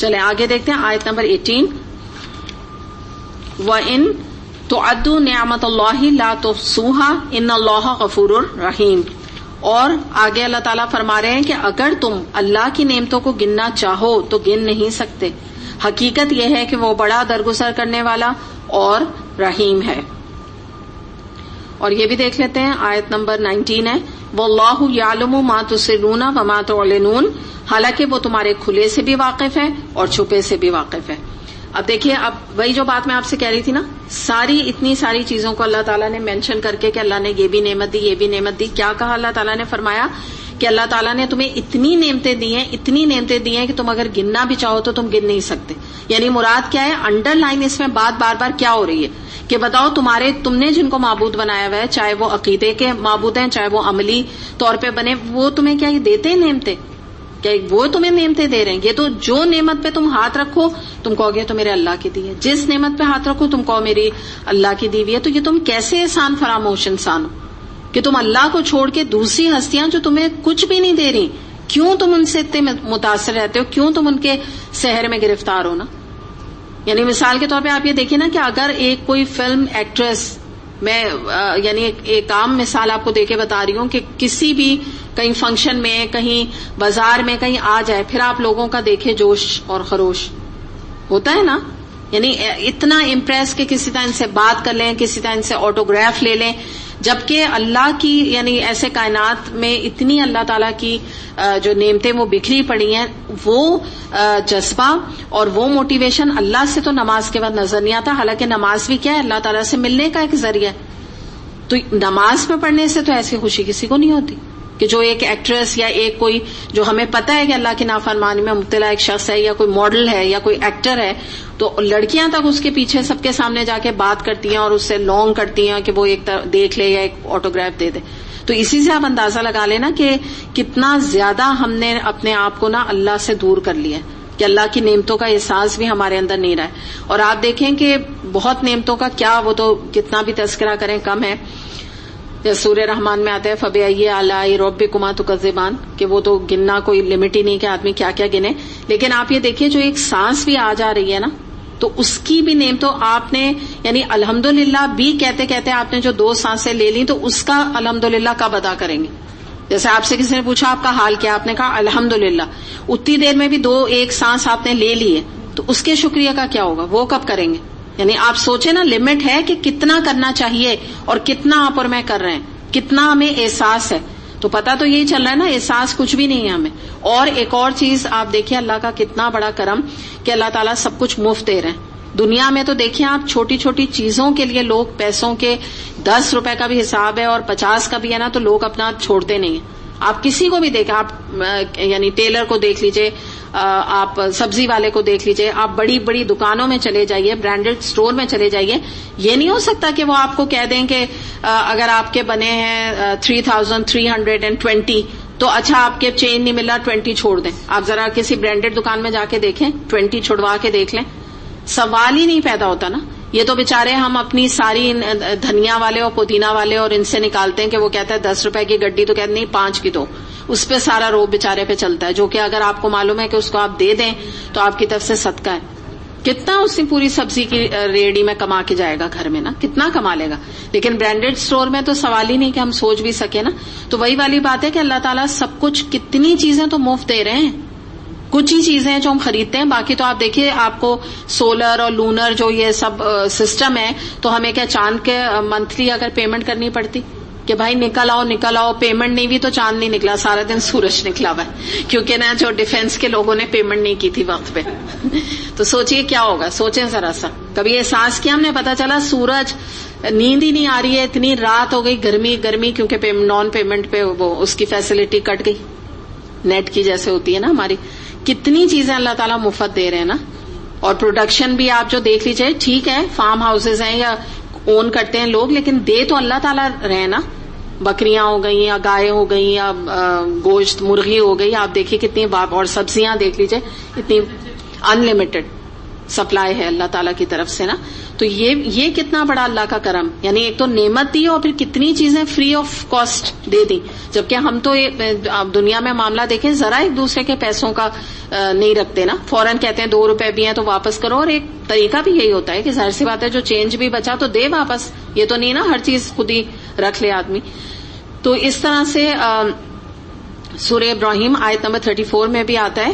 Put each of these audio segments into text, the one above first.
چلیں آگے دیکھتے ہیں آیت نمبر 18. وَإِن تُعَدُّوا نِعْمَتَ اللَّهِ لَا تُحْصُوهَا إِنَّ اللَّهَ غَفُورٌ رَحِيمٌ. اور آگے اللہ تعالیٰ فرما رہے ہیں کہ اگر تم اللہ کی نعمتوں کو گننا چاہو تو گن نہیں سکتے. حقیقت یہ ہے کہ وہ بڑا درگزر کرنے والا اور رحیم ہے. اور یہ بھی دیکھ لیتے ہیں آیت نمبر 19 ہے. وَاللَّهُ يَعْلَمُ مَا تُسِرُّونَ وَمَا تُعْلِنُونَ. حالانکہ وہ تمہارے کھلے سے بھی واقف ہے اور چھپے سے بھی واقف ہے. اب دیکھیے اب وہی جو بات میں آپ سے کہہ رہی تھی نا, اتنی ساری چیزوں کو اللہ تعالیٰ نے مینشن کر کے کہ اللہ نے یہ بھی نعمت دی یہ بھی نعمت دی. کیا کہا اللہ تعالیٰ نے؟ فرمایا کہ اللہ تعالیٰ نے تمہیں اتنی نعمتیں دی ہیں کہ تم اگر گننا بھی چاہو تو تم گن نہیں سکتے. یعنی مراد کیا ہے؟ انڈر لائن اس میں بات بار بار کیا ہو رہی ہے کہ بتاؤ تم نے جن کو معبود بنایا ہوا ہے, چاہے وہ عقیدے کے معبود ہیں چاہے وہ عملی طور پہ بنے, وہ تمہیں کیا یہ دیتے ہیں نعمتیں؟ کیا وہ تمہیں نعمتیں دے رہے ہیں؟ یہ تو جو نعمت پہ تم ہاتھ رکھو تم کہو گے تو میرے اللہ کی دی ہے, جس نعمت پہ ہاتھ رکھو تم کہو میری اللہ کی دی ہوئی ہے. تو یہ تم کیسے احسان فراموش انسان ہو کہ تم اللہ کو چھوڑ کے دوسری ہستیاں جو تمہیں کچھ بھی نہیں دے رہی, کیوں تم ان سے اتنے متاثر رہتے ہو, کیوں تم ان کے سحر میں گرفتار ہو نا. یعنی مثال کے طور پہ آپ یہ دیکھیں نا کہ اگر ایک کوئی فلم ایکٹریس, میں یعنی ایک عام مثال آپ کو دے کے بتا رہی ہوں کہ کسی بھی کہیں فنکشن میں کہیں بازار میں کہیں آ جائے, پھر آپ لوگوں کا دیکھیں جوش اور خروش ہوتا ہے نا. یعنی اتنا امپریس کہ کسی طرح ان سے بات کر لیں, کسی طرح ان سے آٹوگراف لے لیں, جبکہ اللہ کی یعنی ایسے کائنات میں اتنی اللہ تعالیٰ کی جو نعمتیں وہ بکھری پڑی ہیں, وہ جذبہ اور وہ موٹیویشن اللہ سے تو نماز کے بعد نظر نہیں آتا. حالانکہ نماز بھی کیا ہے؟ اللہ تعالیٰ سے ملنے کا ایک ذریعہ ہے. تو نماز میں پڑھنے سے تو ایسی خوشی کسی کو نہیں ہوتی کہ جو ایک ایکٹریس یا ایک کوئی جو ہمیں پتا ہے کہ اللہ کی نافرمانی میں مبتلا ایک شخص ہے یا کوئی ماڈل ہے یا کوئی ایکٹر ہے, تو لڑکیاں تک اس کے پیچھے سب کے سامنے جا کے بات کرتی ہیں اور اس سے لانگ کرتی ہیں کہ وہ ایک دیکھ لے یا ایک آٹوگراف دے دے. تو اسی سے آپ اندازہ لگا لینا کہ کتنا زیادہ ہم نے اپنے آپ کو نا اللہ سے دور کر لیا کہ اللہ کی نعمتوں کا احساس بھی ہمارے اندر نہیں رہا ہے. اور آپ دیکھیں کہ بہت نعمتوں کا کیا, وہ تو کتنا بھی تذکرہ کریں کم ہے. جیسے سورہ رحمان میں آتا ہے فَبِأَيِّ آلَاءِ رَبِّكُمَا تُكَذِّبَانِ, کہ وہ تو گننا کوئی لمٹ ہی نہیں کہ آدمی کیا کیا گنے. لیکن آپ یہ دیکھیے جو ایک سانس بھی آ جا رہی ہے نا, تو اس کی بھی نعمت تو آپ نے یعنی الحمدللہ بھی کہتے کہتے آپ نے جو 2 سانسیں لے لی, تو اس کا الحمدللہ کب ادا کریں گے؟ جیسے آپ سے کسی نے پوچھا آپ کا حال کیا, آپ نے کہا الحمدللہ. اتنی دیر میں بھی 2-1 سانس آپ نے لے لی ہے, تو اس کے شکریہ کا کیا ہوگا؟ وہ کب کریں گے؟ یعنی آپ سوچیں نا, لمٹ ہے کہ کتنا کرنا چاہیے اور کتنا آپ اور میں کر رہے ہیں, کتنا ہمیں احساس ہے. تو پتا تو یہی چل رہا ہے نا, احساس کچھ بھی نہیں ہے ہمیں. اور ایک اور چیز آپ دیکھیں اللہ کا کتنا بڑا کرم کہ اللہ تعالیٰ سب کچھ مفت دے رہے ہیں. دنیا میں تو دیکھیں آپ چھوٹی چھوٹی چیزوں کے لیے لوگ پیسوں کے 10 روپے کا بھی حساب ہے اور 50 کا بھی ہے نا, تو لوگ اپنا چھوڑتے نہیں ہیں. آپ کسی کو بھی دیکھیں, آپ یعنی ٹیلر کو دیکھ لیجئے, آپ سبزی والے کو دیکھ لیجئے, آپ بڑی بڑی دکانوں میں چلے جائیے, برانڈڈ سٹور میں چلے جائیے. یہ نہیں ہو سکتا کہ وہ آپ کو کہہ دیں کہ اگر آپ کے بنے ہیں 3320 تو اچھا آپ کے چین نہیں مل رہا 20 چھوڑ دیں. آپ ذرا کسی برانڈڈ دکان میں جا کے دیکھیں, 20 چھڑوا کے دیکھ لیں, سوال ہی نہیں پیدا ہوتا نا. یہ تو بےچارے ہم اپنی ساری دھنیا والے اور پودینہ والے اور ان سے نکالتے ہیں کہ وہ کہتا ہے 10 روپے کی گڈی, تو کہتے نہیں 5 کی دو. اس پہ سارا روب بےچارے پہ چلتا ہے, جو کہ اگر آپ کو معلوم ہے کہ اس کو آپ دے دیں تو آپ کی طرف سے صدقہ ہے. کتنا اس نے پوری سبزی کی ریڑھی میں کما کے جائے گا گھر میں نا, کتنا کما لے گا. لیکن برانڈڈ سٹور میں تو سوال ہی نہیں کہ ہم سوچ بھی سکیں نا. تو وہی والی بات ہے کہ اللہ تعالیٰ سب کچھ, کتنی چیزیں تو مفت دے رہے ہیں. کچھ ہی چیزیں ہیں جو ہم خریدتے ہیں, باقی تو آپ دیکھیے آپ کو سولر اور لونر جو یہ سب سسٹم ہے, تو ہمیں کیا چاند کے منتھلی اگر پیمنٹ کرنی پڑتی کہ بھائی نکل آؤ, پیمنٹ نہیں بھی تو چاند نہیں نکلا, سارا دن سورج نکلا ہوا ہے, کیونکہ نا جو ڈیفنس کے لوگوں نے پیمنٹ نہیں کی تھی وقت پہ. تو سوچئے کیا ہوگا, سوچیں ذرا سا. کبھی احساس کیا ہم نے, پتا چلا سورج نیند ہی نہیں آ رہی ہے, اتنی رات ہو گئی, گرمی کیونکہ نان پیمنٹ پہ وہ اس کی فیسلٹی کٹ گئی, نیٹ کی جیسے ہوتی ہے نا ہماری. کتنی چیزیں اللہ تعالیٰ مفت دے رہے ہیں نا. اور پروڈکشن بھی آپ جو دیکھ لیجئے, ٹھیک ہے فارم ہاؤسز ہیں یا اون کرتے ہیں لوگ, لیکن دے تو اللہ تعالیٰ رہے نا. بکریاں ہو گئی یا گائے ہو گئی یا گوشت مرغی ہو گئی, آپ دیکھیے کتنی, اور سبزیاں دیکھ لیجئے اتنی ان لمیٹڈ. سپلائی ہے اللہ تعالیٰ کی طرف سے نا. تو یہ کتنا بڑا اللہ کا کرم, یعنی ایک تو نعمت دی اور پھر کتنی چیزیں فری آف کاسٹ دے دی. جبکہ ہم تو دنیا میں معاملہ دیکھیں ذرا ایک دوسرے کے پیسوں کا نہیں رکھتے نا, فوراً کہتے ہیں 2 روپے بھی ہیں تو واپس کرو, اور ایک طریقہ بھی یہی ہوتا ہے کہ ظاہر سی بات ہے جو چینج بھی بچا تو دے واپس, یہ تو نہیں نا ہر چیز خود ہی رکھ لے آدمی. تو اس طرح سے سورہ ابراہیم آیت نمبر 34 میں بھی آتا ہے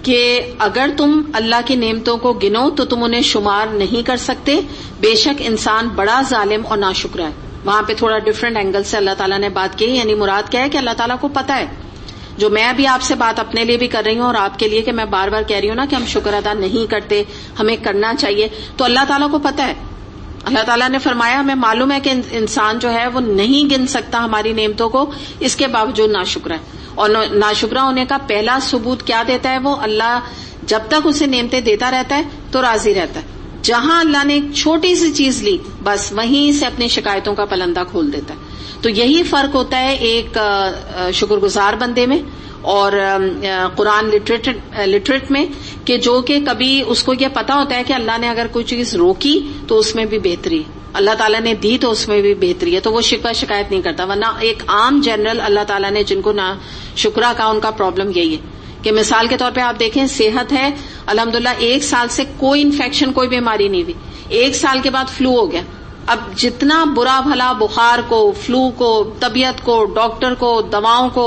کہ اگر تم اللہ کی نعمتوں کو گنو تو تم انہیں شمار نہیں کر سکتے, بے شک انسان بڑا ظالم اور ناشکرا ہے. وہاں پہ تھوڑا ڈفرینٹ اینگل سے اللہ تعالیٰ نے بات کی, یعنی مراد کیا ہے کہ اللہ تعالیٰ کو پتا ہے, جو میں ابھی آپ سے بات اپنے لیے بھی کر رہی ہوں اور آپ کے لیے کہ میں بار بار کہہ رہی ہوں نا کہ ہم شکر ادا نہیں کرتے, ہمیں کرنا چاہیے. تو اللہ تعالیٰ کو پتا ہے, اللہ تعالیٰ نے فرمایا ہمیں معلوم ہے کہ انسان جو ہے وہ نہیں گن سکتا ہماری نعمتوں کو, اس کے باوجود ناشکرا ہے. اور ناشکرا ہونے کا پہلا ثبوت کیا دیتا ہے, وہ اللہ جب تک اسے نعمتیں دیتا رہتا ہے تو راضی رہتا ہے. جہاں اللہ نے ایک چھوٹی سی چیز لی بس وہیں سے اپنی شکایتوں کا پلندہ کھول دیتا ہے. تو یہی فرق ہوتا ہے ایک شکر گزار بندے میں اور قرآن لٹریٹ میں, کہ جو کہ کبھی اس کو یہ پتا ہوتا ہے کہ اللہ نے اگر کوئی چیز روکی تو اس میں بھی بہتری, اللہ تعالیٰ نے دی تو اس میں بھی بہتری ہے, تو وہ شکایت نہیں کرتا. ورنہ ایک عام جنرل اللہ تعالیٰ نے جن کو نا شکرا کا ان کا پرابلم یہی ہے کہ مثال کے طور پہ آپ دیکھیں صحت ہے الحمدللہ, 1 سال سے کوئی انفیکشن کوئی بیماری نہیں ہوئی, 1 سال کے بعد فلو ہو گیا. اب جتنا برا بھلا بخار کو, فلو کو, طبیعت کو, ڈاکٹر کو, دواؤں کو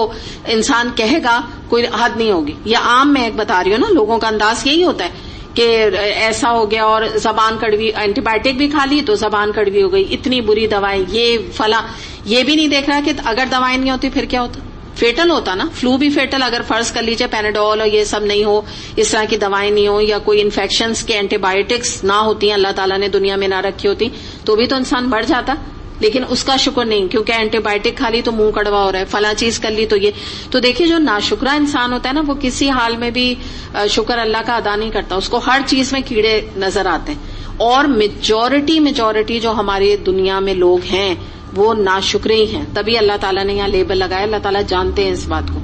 انسان کہے گا کوئی حد نہیں ہوگی. یہ عام میں ایک بتا رہی ہوں نا, لوگوں کا انداز یہی ہوتا ہے کہ ایسا ہو گیا اور زبان کڑوی, اینٹی بایوٹک بھی کھا لی تو زبان کڑوی ہو گئی, اتنی بری دوائیں, یہ فلاں. یہ بھی نہیں دیکھ رہا کہ اگر دوائیں نہیں ہوتی پھر کیا ہوتا, فیٹل ہوتا نا. فلو بھی فیٹل, اگر فرض کر لیجیے پیناڈول اور یہ سب نہیں ہو, اس طرح کی دوائیں نہیں ہو, یا کوئی انفیکشنز کے اینٹی بایوٹکس نہ ہوتی ہیں, اللہ تعالیٰ نے دنیا میں نہ رکھی ہوتی, تو بھی تو انسان بڑھ جاتا. لیکن اس کا شکر نہیں, کیونکہ اینٹی بایوٹک کھا لی تو منہ کڑوا ہو رہا ہے, فلاں چیز کر لی تو یہ. تو دیکھیے جو ناشکرا انسان ہوتا ہے نا, وہ کسی حال میں بھی شکر اللہ کا ادا نہیں کرتا, اس کو ہر چیز میں کیڑے نظر آتے ہیں. اور میجورٹی جو ہماری دنیا میں لوگ ہیں وہ ناشکرے ہی ہیں, تبھی اللہ تعالیٰ نے یہاں لیبل لگایا. اللہ تعالیٰ جانتے ہیں اس بات کو.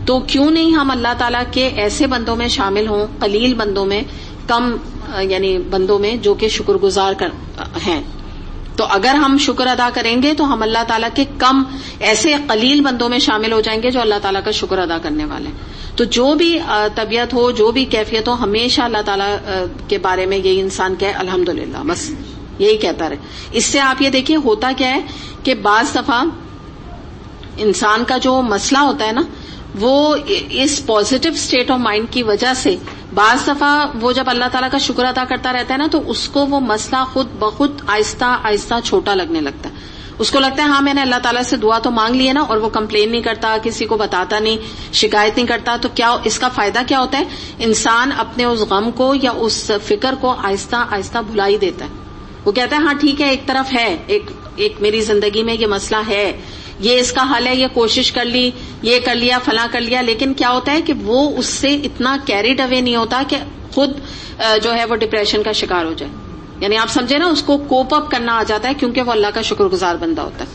تو کیوں نہیں ہم اللہ تعالیٰ کے ایسے بندوں میں شامل ہوں, قلیل بندوں میں, کم یعنی بندوں میں جو کہ شکر گزار ہیں. تو اگر ہم شکر ادا کریں گے تو ہم اللہ تعالیٰ کے کم ایسے قلیل بندوں میں شامل ہو جائیں گے جو اللہ تعالیٰ کا شکر ادا کرنے والے ہیں. تو جو بھی طبیعت ہو, جو بھی کیفیت ہو, ہمیشہ اللہ تعالیٰ کے بارے میں یہی انسان کہے الحمدللہ, بس یہی کہتا رہے. اس سے آپ یہ دیکھیں ہوتا کیا ہے کہ بعض دفعہ انسان کا جو مسئلہ ہوتا ہے نا, وہ اس پازیٹو اسٹیٹ آف مائنڈ کی وجہ سے بعض دفعہ وہ جب اللہ تعالیٰ کا شکر ادا کرتا رہتا ہے نا, تو اس کو وہ مسئلہ خود بخود آہستہ آہستہ چھوٹا لگنے لگتا ہے. اس کو لگتا ہے ہاں میں نے اللہ تعالیٰ سے دعا تو مانگ لی ہے نا, اور وہ کمپلین نہیں کرتا, کسی کو بتاتا نہیں, شکایت نہیں کرتا. تو کیا اس کا فائدہ کیا ہوتا ہے, انسان اپنے اس غم کو یا اس فکر کو آہستہ آہستہ بھلا ہی دیتا ہے. وہ کہتا ہے ہاں ٹھیک ہے, ایک طرف ہے, ایک میری زندگی میں یہ مسئلہ ہے, یہ اس کا حل ہے, یہ کوشش کر لی, یہ کر لیا, فلاں کر لیا. لیکن کیا ہوتا ہے کہ وہ اس سے اتنا کیریڈ اوے نہیں ہوتا کہ خود جو ہے وہ ڈپریشن کا شکار ہو جائے. یعنی آپ سمجھے نا, اس کو کوپ اپ کرنا آ جاتا ہے کیونکہ وہ اللہ کا شکر گزار بندہ ہوتا ہے.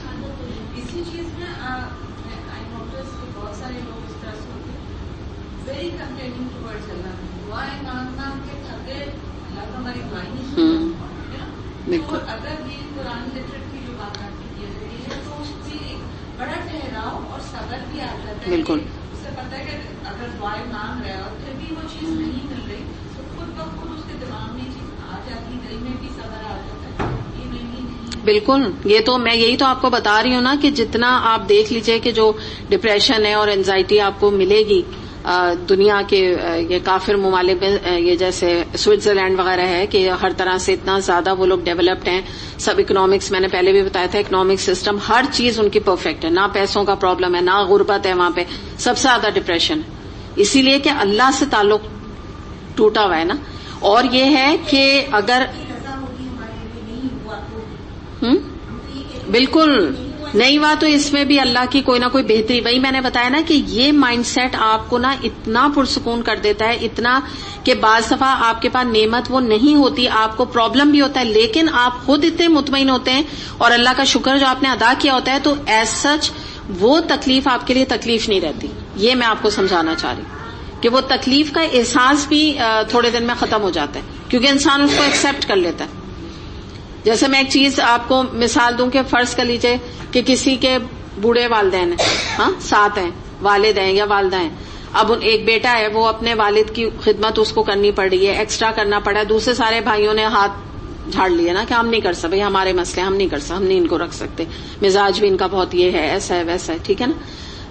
اسی چیز میں آئی نوٹس کہ بہت سارے لوگ اس طرح سے ہوتے ہیں, ویری کمپلیننگ ٹورڈز اللہ, دعائیں مانگ کے تھکے, اللہ کا ہماری دعائیں نہیں سنتا. بالکل. اگر یہ قرآن لٹریٹ کی جو بات آپ کی کی رہی ہے تو اس سے ایک بڑا ٹھہراؤ اور صبر بھی آ جاتا ہے. بالکل. اسے پتہ ہے کہ اگر دعائیں مانگ رہا ہے اور پھر بھی وہ چیز نہیں مل رہی تو خود بخود اس کے دماغ میں چیز آ جاتی, دل میں بھی صبر آ جاتا ہے, یہ نہیں. بالکل. یہ تو میں یہی تو آپ کو بتا رہی ہوں نا کہ جتنا آپ دیکھ لیجئے کہ جو ڈپریشن ہے اور اینزائٹی آپ کو ملے گی دنیا کے یہ کافر ممالک میں, یہ جیسے سوئٹزرلینڈ وغیرہ ہے کہ ہر طرح سے اتنا زیادہ وہ لوگ ڈیولپڈ ہیں, سب اکنامکس, میں نے پہلے بھی بتایا تھا, اکنامک سسٹم ہر چیز ان کی پرفیکٹ ہے, نہ پیسوں کا پرابلم ہے, نہ غربت ہے وہاں پہ, سب سے زیادہ ڈپریشن ہے. اسی لیے کہ اللہ سے تعلق ٹوٹا ہوا ہے نا. اور یہ ہے کہ اگر بالکل نہیں ہوا تو اس میں بھی اللہ کی کوئی نہ کوئی بہتری. وہی میں نے بتایا نا کہ یہ مائنڈ سیٹ آپ کو نا اتنا پرسکون کر دیتا ہے, اتنا کہ بعض دفعہ آپ کے پاس نعمت وہ نہیں ہوتی, آپ کو پرابلم بھی ہوتا ہے, لیکن آپ خود اتنے مطمئن ہوتے ہیں اور اللہ کا شکر جو آپ نے ادا کیا ہوتا ہے, تو ایز سچ وہ تکلیف آپ کے لیے تکلیف نہیں رہتی. یہ میں آپ کو سمجھانا چاہ رہی ہوں کہ وہ تکلیف کا احساس بھی تھوڑے دن میں ختم ہو جاتا ہے، کیونکہ انسان اس کو ایکسپٹ کر لیتا ہے. جیسے میں ایک چیز آپ کو مثال دوں کہ فرض کر لیجئے کہ کسی کے بوڑھے والدین ہیں، ہاں 7 ہیں، والد ہیں یا والدہ ہیں. اب ایک بیٹا ہے، وہ اپنے والد کی خدمت اس کو کرنی پڑ رہی ہے، ایکسٹرا کرنا پڑا ہے. دوسرے سارے بھائیوں نے ہاتھ جھاڑ لیے نا کہ ہم نہیں کر سکتے، بھائی ہمارے مسئلے ہم نہیں کر سکتے، ہم نہیں ان کو رکھ سکتے، مزاج بھی ان کا بہت یہ ہے، ایسا ہے ویسا ہے، ٹھیک ہے نا.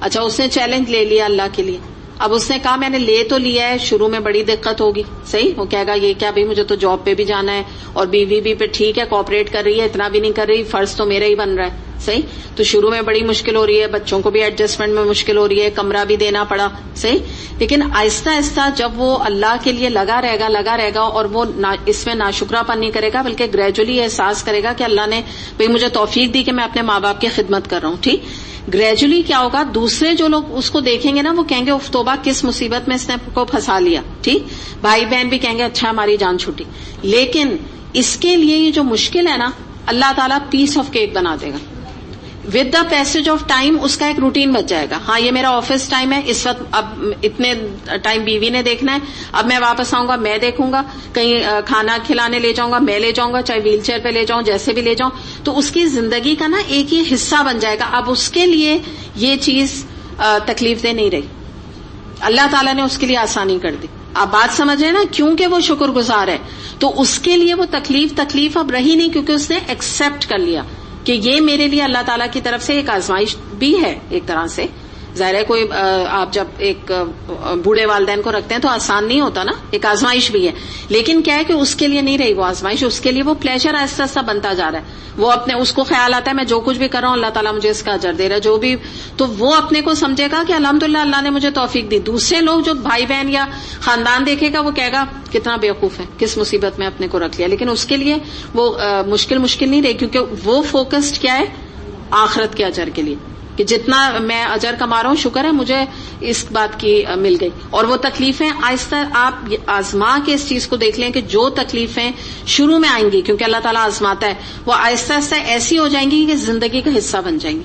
اچھا اس نے چیلنج لے لیا اللہ کے لیے. اب اس نے کہا میں نے لے تو لیا ہے، شروع میں بڑی دقت ہوگی، صحیح. وہ کہے گا یہ کیا بھائی، مجھے تو جاب پہ بھی جانا ہے اور بیوی بھی پہ ٹھیک ہے کوآپریٹ کر رہی ہے، اتنا بھی نہیں کر رہی، فرض تو میرا ہی بن رہا ہے، صحیح. تو شروع میں بڑی مشکل ہو رہی ہے، بچوں کو بھی ایڈجسٹمنٹ میں مشکل ہو رہی ہے، کمرہ بھی دینا پڑا، صحیح. لیکن آہستہ آہستہ جب وہ اللہ کے لیے لگا رہے گا اور وہ اس میں ناشکرا پن نہیں کرے گا، بلکہ گریجولی احساس کرے گا کہ اللہ نے بھئی مجھے توفیق دی کہ میں اپنے ماں باپ کی خدمت کر رہا ہوں، ٹھیک. گریجولی کیا ہوگا، دوسرے جو لوگ اس کو دیکھیں گے نا، وہ کہیں گے اف توبہ کس مصیبت میں اس نے کو پھنسا لیا، ٹھیک. بھائی بہن بھی کہیں گے اچھا ہماری جان چھوٹی. لیکن اس کے لیے یہ جو مشکل ہے نا، اللہ تعالیٰ پیس آف کیک بنا دے گا. With the passage of time اس کا ایک روٹین بچ جائے گا. ہاں یہ میرا آفس ٹائم ہے، اس وقت اب اتنے ٹائم بیوی نے دیکھنا ہے، اب میں واپس آؤں گا میں دیکھوں گا، کہیں کھانا کھلانے لے جاؤں گا میں لے جاؤں گا، چاہے ویل چیئر پہ لے جاؤں، جیسے بھی لے جاؤں. تو اس کی زندگی کا نا ایک یہ حصہ بن جائے گا. اب اس کے لیے یہ چیز تکلیف دہ نہیں رہی، اللہ تعالیٰ نے اس کے لیے آسانی کر دی. آپ بات سمجھ رہے ہیں نا، کیونکہ وہ شکر گزار ہے تو اس کے لیے وہ تکلیف اب رہی نہیں، کیونکہ اس نے ایکسپٹ کر لیا کہ یہ میرے لیے اللہ تعالیٰ کی طرف سے ایک آزمائش بھی ہے. ایک طرح سے ظاہر ہے کوئی آپ جب ایک بوڑھے والدین کو رکھتے ہیں تو آسان نہیں ہوتا نا، ایک آزمائش بھی ہے. لیکن کیا ہے کہ اس کے لیے نہیں رہی وہ آزمائش، اس کے لیے وہ پلیجر آہستہ آہستہ بنتا جا رہا ہے. وہ اپنے اس کو خیال آتا ہے میں جو کچھ بھی کر رہا ہوں اللہ تعالیٰ مجھے اس کا اجر دے رہا ہے جو بھی، تو وہ اپنے کو سمجھے گا کہ الحمدللہ اللہ نے مجھے توفیق دی. دوسرے لوگ جو بھائی بہن یا خاندان دیکھے گا وہ کہے گا کتنا بیوقوف ہے، کس مصیبت میں اپنے کو رکھ لیا. لیکن اس کے لیے وہ مشکل نہیں رہی، کیونکہ وہ فوکسڈ کیا ہے آخرت کے اجر کے لیے، کہ جتنا میں اجر کما رہا ہوں شکر ہے مجھے اس بات کی مل گئی. اور وہ تکلیفیں آہستہ آپ آزما کے اس چیز کو دیکھ لیں کہ جو تکلیفیں شروع میں آئیں گی کیونکہ اللہ تعالیٰ آزماتا ہے، وہ آہستہ آہستہ ایسی ہو جائیں گی کہ زندگی کا حصہ بن جائیں گی.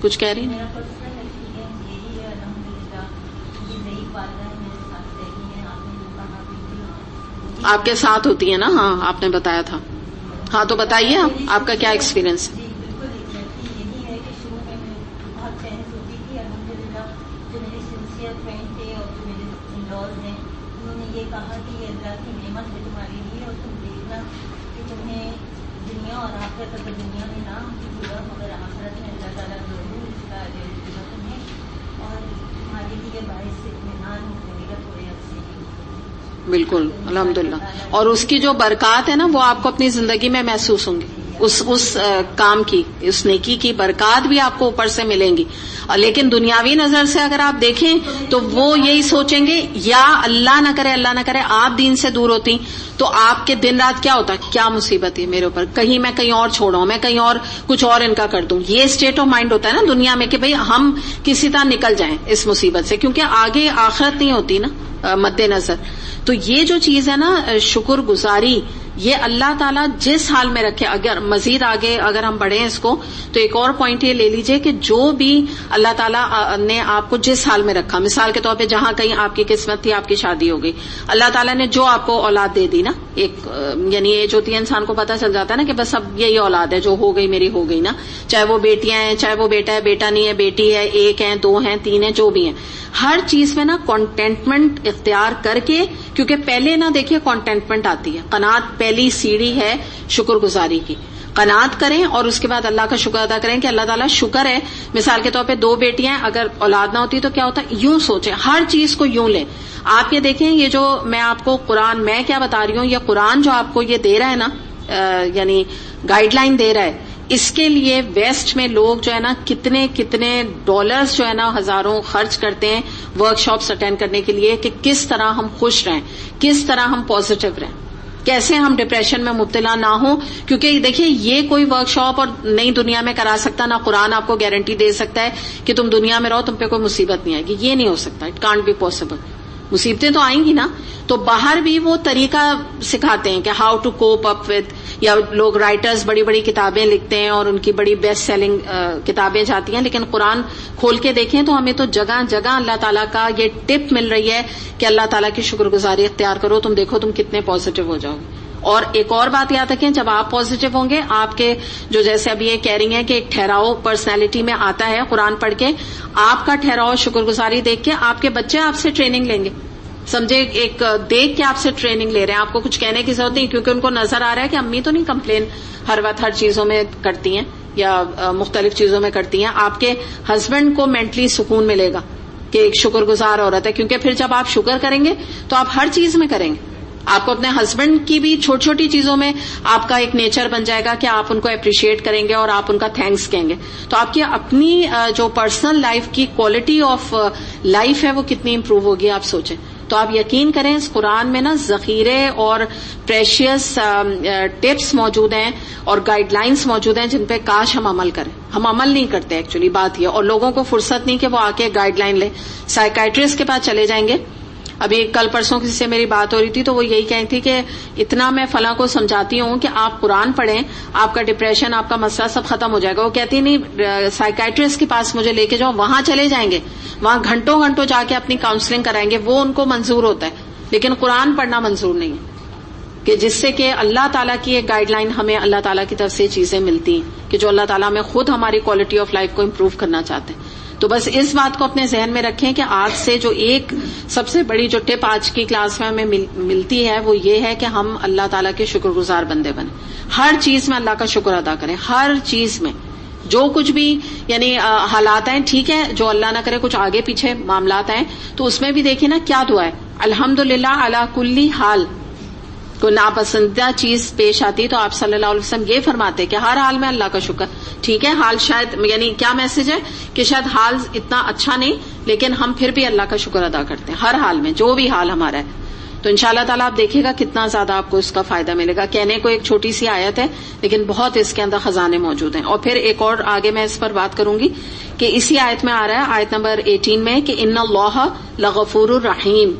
کچھ کہہ رہی ہیں؟ آپ کے ساتھ ہوتی ہیں نا، ہاں آپ نے بتایا تھا. ہاں تو بتائیے آپ کا کیا ایکسپیرینس ہے؟ کہا کہ یہ اللہ کی نعمت ہے تمہارے لیے اور تم دیکھنا کہ تمہیں دنیا اور آخرت، اگر دنیا میں نہ ہوگا مگر آخرت میں اللہ تعالیٰ ضرور اس کا اجر دے گا تمہیں، اور تمہارے لیے باعث اطمینان ہوگے گا تھوڑے عرصے. بالکل الحمدللہ. اور اس کی جو برکات ہے نا وہ آپ کو اپنی زندگی میں محسوس ہوں گی، اس کام کی، اس نیکی کی برکات بھی آپ کو اوپر سے ملیں گی. لیکن دنیاوی نظر سے اگر آپ دیکھیں تو وہ یہی سوچیں گے یا اللہ نہ کرے آپ دین سے دور ہوتی تو آپ کے دن رات کیا ہوتا، کیا مصیبت ہے میرے اوپر، کہیں میں کہیں اور چھوڑوں، میں کہیں اور کچھ اور ان کا کر دوں. یہ اسٹیٹ آف مائنڈ ہوتا ہے نا دنیا میں کہ بھئی ہم کسی طرح نکل جائیں اس مصیبت سے، کیونکہ آگے آخرت نہیں ہوتی نا مد نظر. تو یہ جو چیز ہے نا شکر گزاری، یہ اللہ تعالیٰ جس حال میں رکھے. اگر مزید آگے اگر ہم بڑھیں اس کو تو ایک اور پوائنٹ یہ لے لیجئے کہ جو بھی اللہ تعالیٰ نے آپ کو جس حال میں رکھا، مثال کے طور پہ جہاں کہیں آپ کی قسمت تھی آپ کی شادی ہو گئی، اللہ تعالیٰ نے جو آپ کو اولاد دے دی نا، ایک یعنی ایج ہوتی ہے انسان کو پتہ چل جاتا ہے نا کہ بس اب یہی اولاد ہے جو ہو گئی میری ہو گئی نا، چاہے وہ بیٹیاں ہیں، چاہے وہ بیٹا ہے، بیٹا نہیں ہے، بیٹی ہے، ایک ہیں، دو ہیں، تین ہیں، جو بھی ہیں، ہر چیز میں نا کنٹینٹمنٹ اختیار کر کے، کیونکہ پہلے نا دیکھیے کنٹینٹمنٹ آتی ہے، قناعت پہلی سیڑھی ہے شکر گزاری کی. قناعت کریں اور اس کے بعد اللہ کا شکر ادا کریں کہ اللہ تعالیٰ شکر ہے. مثال کے طور پہ 2 بیٹیاں اگر اولاد نہ ہوتی تو کیا ہوتا، یوں سوچیں، ہر چیز کو یوں لیں. آپ یہ دیکھیں یہ جو میں آپ کو قرآن میں کیا بتا رہی ہوں، یہ قرآن جو آپ کو یہ دے رہا ہے نا، یعنی گائیڈ لائن دے رہا ہے، اس کے لیے ویسٹ میں لوگ جو ہے نا کتنے ڈالرز جو ہے نا ہزاروں خرچ کرتے ہیں ورک شاپس اٹینڈ کرنے کے لیے کہ کس طرح ہم خوش رہیں، کس طرح ہم پازیٹو رہیں، کیسے ہم ڈپریشن میں مبتلا نہ ہوں. کیونکہ دیکھیں یہ کوئی ورک شاپ اور نئی دنیا میں کرا سکتا نہ قرآن آپ کو گارنٹی دے سکتا ہے کہ تم دنیا میں رہو تم پہ کوئی مصیبت نہیں آئے گی. یہ نہیں ہو سکتا، اٹ کانٹ بی پاسبل. مصیبتیں تو آئیں گی نا. تو باہر بھی وہ طریقہ سکھاتے ہیں کہ how to cope up with, یا لوگ رائٹرز بڑی بڑی کتابیں لکھتے ہیں اور ان کی بڑی بیسٹ سیلنگ کتابیں جاتی ہیں, لیکن قرآن کھول کے دیکھیں تو ہمیں تو جگہ جگہ اللہ تعالیٰ کا یہ ٹپ مل رہی ہے کہ اللہ تعالیٰ کی شکر گزاری اختیار کرو, تم دیکھو تم کتنے پازیٹیو ہو جاؤ گے. اور ایک اور بات یاد رکھیں, جب آپ پازیٹیو ہوں گے, آپ کے جو جیسے ابھی یہ کہہ رہی ہیں کہ ایک ٹھہراؤ پرسنالٹی میں آتا ہے قرآن پڑھ کے, آپ کا ٹھہراؤ شکر گزاری دیکھ کے آپ کے بچے آپ سے ٹریننگ لیں گے. سمجھے, ایک دیکھ کے آپ سے ٹریننگ لے رہے ہیں, آپ کو کچھ کہنے کی ضرورت نہیں, کیونکہ ان کو نظر آ رہا ہے کہ امی تو نہیں کمپلین ہر وقت ہر چیزوں میں کرتی ہیں یا مختلف چیزوں میں کرتی ہیں. آپ کے ہسبینڈ کو مینٹلی سکون ملے گا کہ ایک شکر گزار عورت ہے, کیونکہ پھر جب آپ شکر کریں گے تو آپ ہر چیز میں کریں گے. آپ کو اپنے ہسبینڈ کی بھی چھوٹی چھوٹی چیزوں میں آپ کا ایک نیچر بن جائے گا کہ آپ ان کو اپریشیٹ کریں گے اور آپ ان کا تھینکس کہیں گے. تو آپ کی اپنی جو پرسنل لائف کی کوالٹی آف لائف ہے وہ کتنی امپروو ہوگی, آپ سوچیں. تو آپ یقین کریں اس قرآن میں نا ذخیرے اور پریشیس ٹپس موجود ہیں اور گائیڈ لائنس موجود ہیں جن پہ کاش ہم عمل کریں. ہم عمل نہیں کرتے ایکچولی, بات یہ, اور لوگوں کو فرصت نہیں کہ وہ آ کے گائیڈ لائن لیں. سائیکائٹرسٹ کے پاس چلے جائیں گے. ابھی کل پرسوں کسی سے میری بات ہو رہی تھی تو وہ یہی کہی تھی کہ اتنا میں فلاں کو سمجھاتی ہوں کہ آپ قرآن پڑھیں, آپ کا ڈپریشن, آپ کا مسئلہ سب ختم ہو جائے گا. وہ کہتی نہیں, سائیکائٹرسٹ کے پاس مجھے لے کے جاؤ, وہاں چلے جائیں گے, وہاں گھنٹوں گھنٹوں جا کے اپنی کاؤنسلنگ کرائیں گے, وہ ان کو منظور ہوتا ہے, لیکن قرآن پڑھنا منظور نہیں ہے, کہ جس سے کہ اللہ تعالیٰ کی ایک گائیڈ لائن ہمیں اللہ تعالیٰ کی طرف سے چیزیں ملتی ہیں کہ جو اللہ تعالیٰ میں خود ہماری کوالٹی آف لائف کو امپروو کرنا چاہتے ہیں. تو بس اس بات کو اپنے ذہن میں رکھیں کہ آج سے جو ایک سب سے بڑی جو ٹپ آج کی کلاس میں ہمیں ملتی ہے وہ یہ ہے کہ ہم اللہ تعالیٰ کے شکر گزار بندے بنیں. ہر چیز میں اللہ کا شکر ادا کریں, ہر چیز میں جو کچھ بھی یعنی حالات ہیں, ٹھیک ہے, جو اللہ نہ کرے کچھ آگے پیچھے معاملات ہیں تو اس میں بھی دیکھیں نا کیا دعا ہے, الحمدللہ علی کلی حال. کوئی ناپسندیدہ چیز پیش آتی تو آپ صلی اللہ علیہ وسلم یہ فرماتے کہ ہر حال میں اللہ کا شکر. ٹھیک ہے, حال شاید یعنی کیا میسج ہے کہ شاید حال اتنا اچھا نہیں, لیکن ہم پھر بھی اللہ کا شکر ادا کرتے ہیں ہر حال میں, جو بھی حال ہمارا ہے. تو انشاءاللہ تعالیٰ آپ دیکھیے گا کتنا زیادہ آپ کو اس کا فائدہ ملے گا. کہنے کو ایک چھوٹی سی آیت ہے لیکن بہت اس کے اندر خزانے موجود ہیں. اور پھر ایک اور آگے میں اس پر بات کروں گی کہ اسی آیت میں آ رہا ہے, آیت نمبر 18 میں, کہ ان اللہ لغفور الرحیم.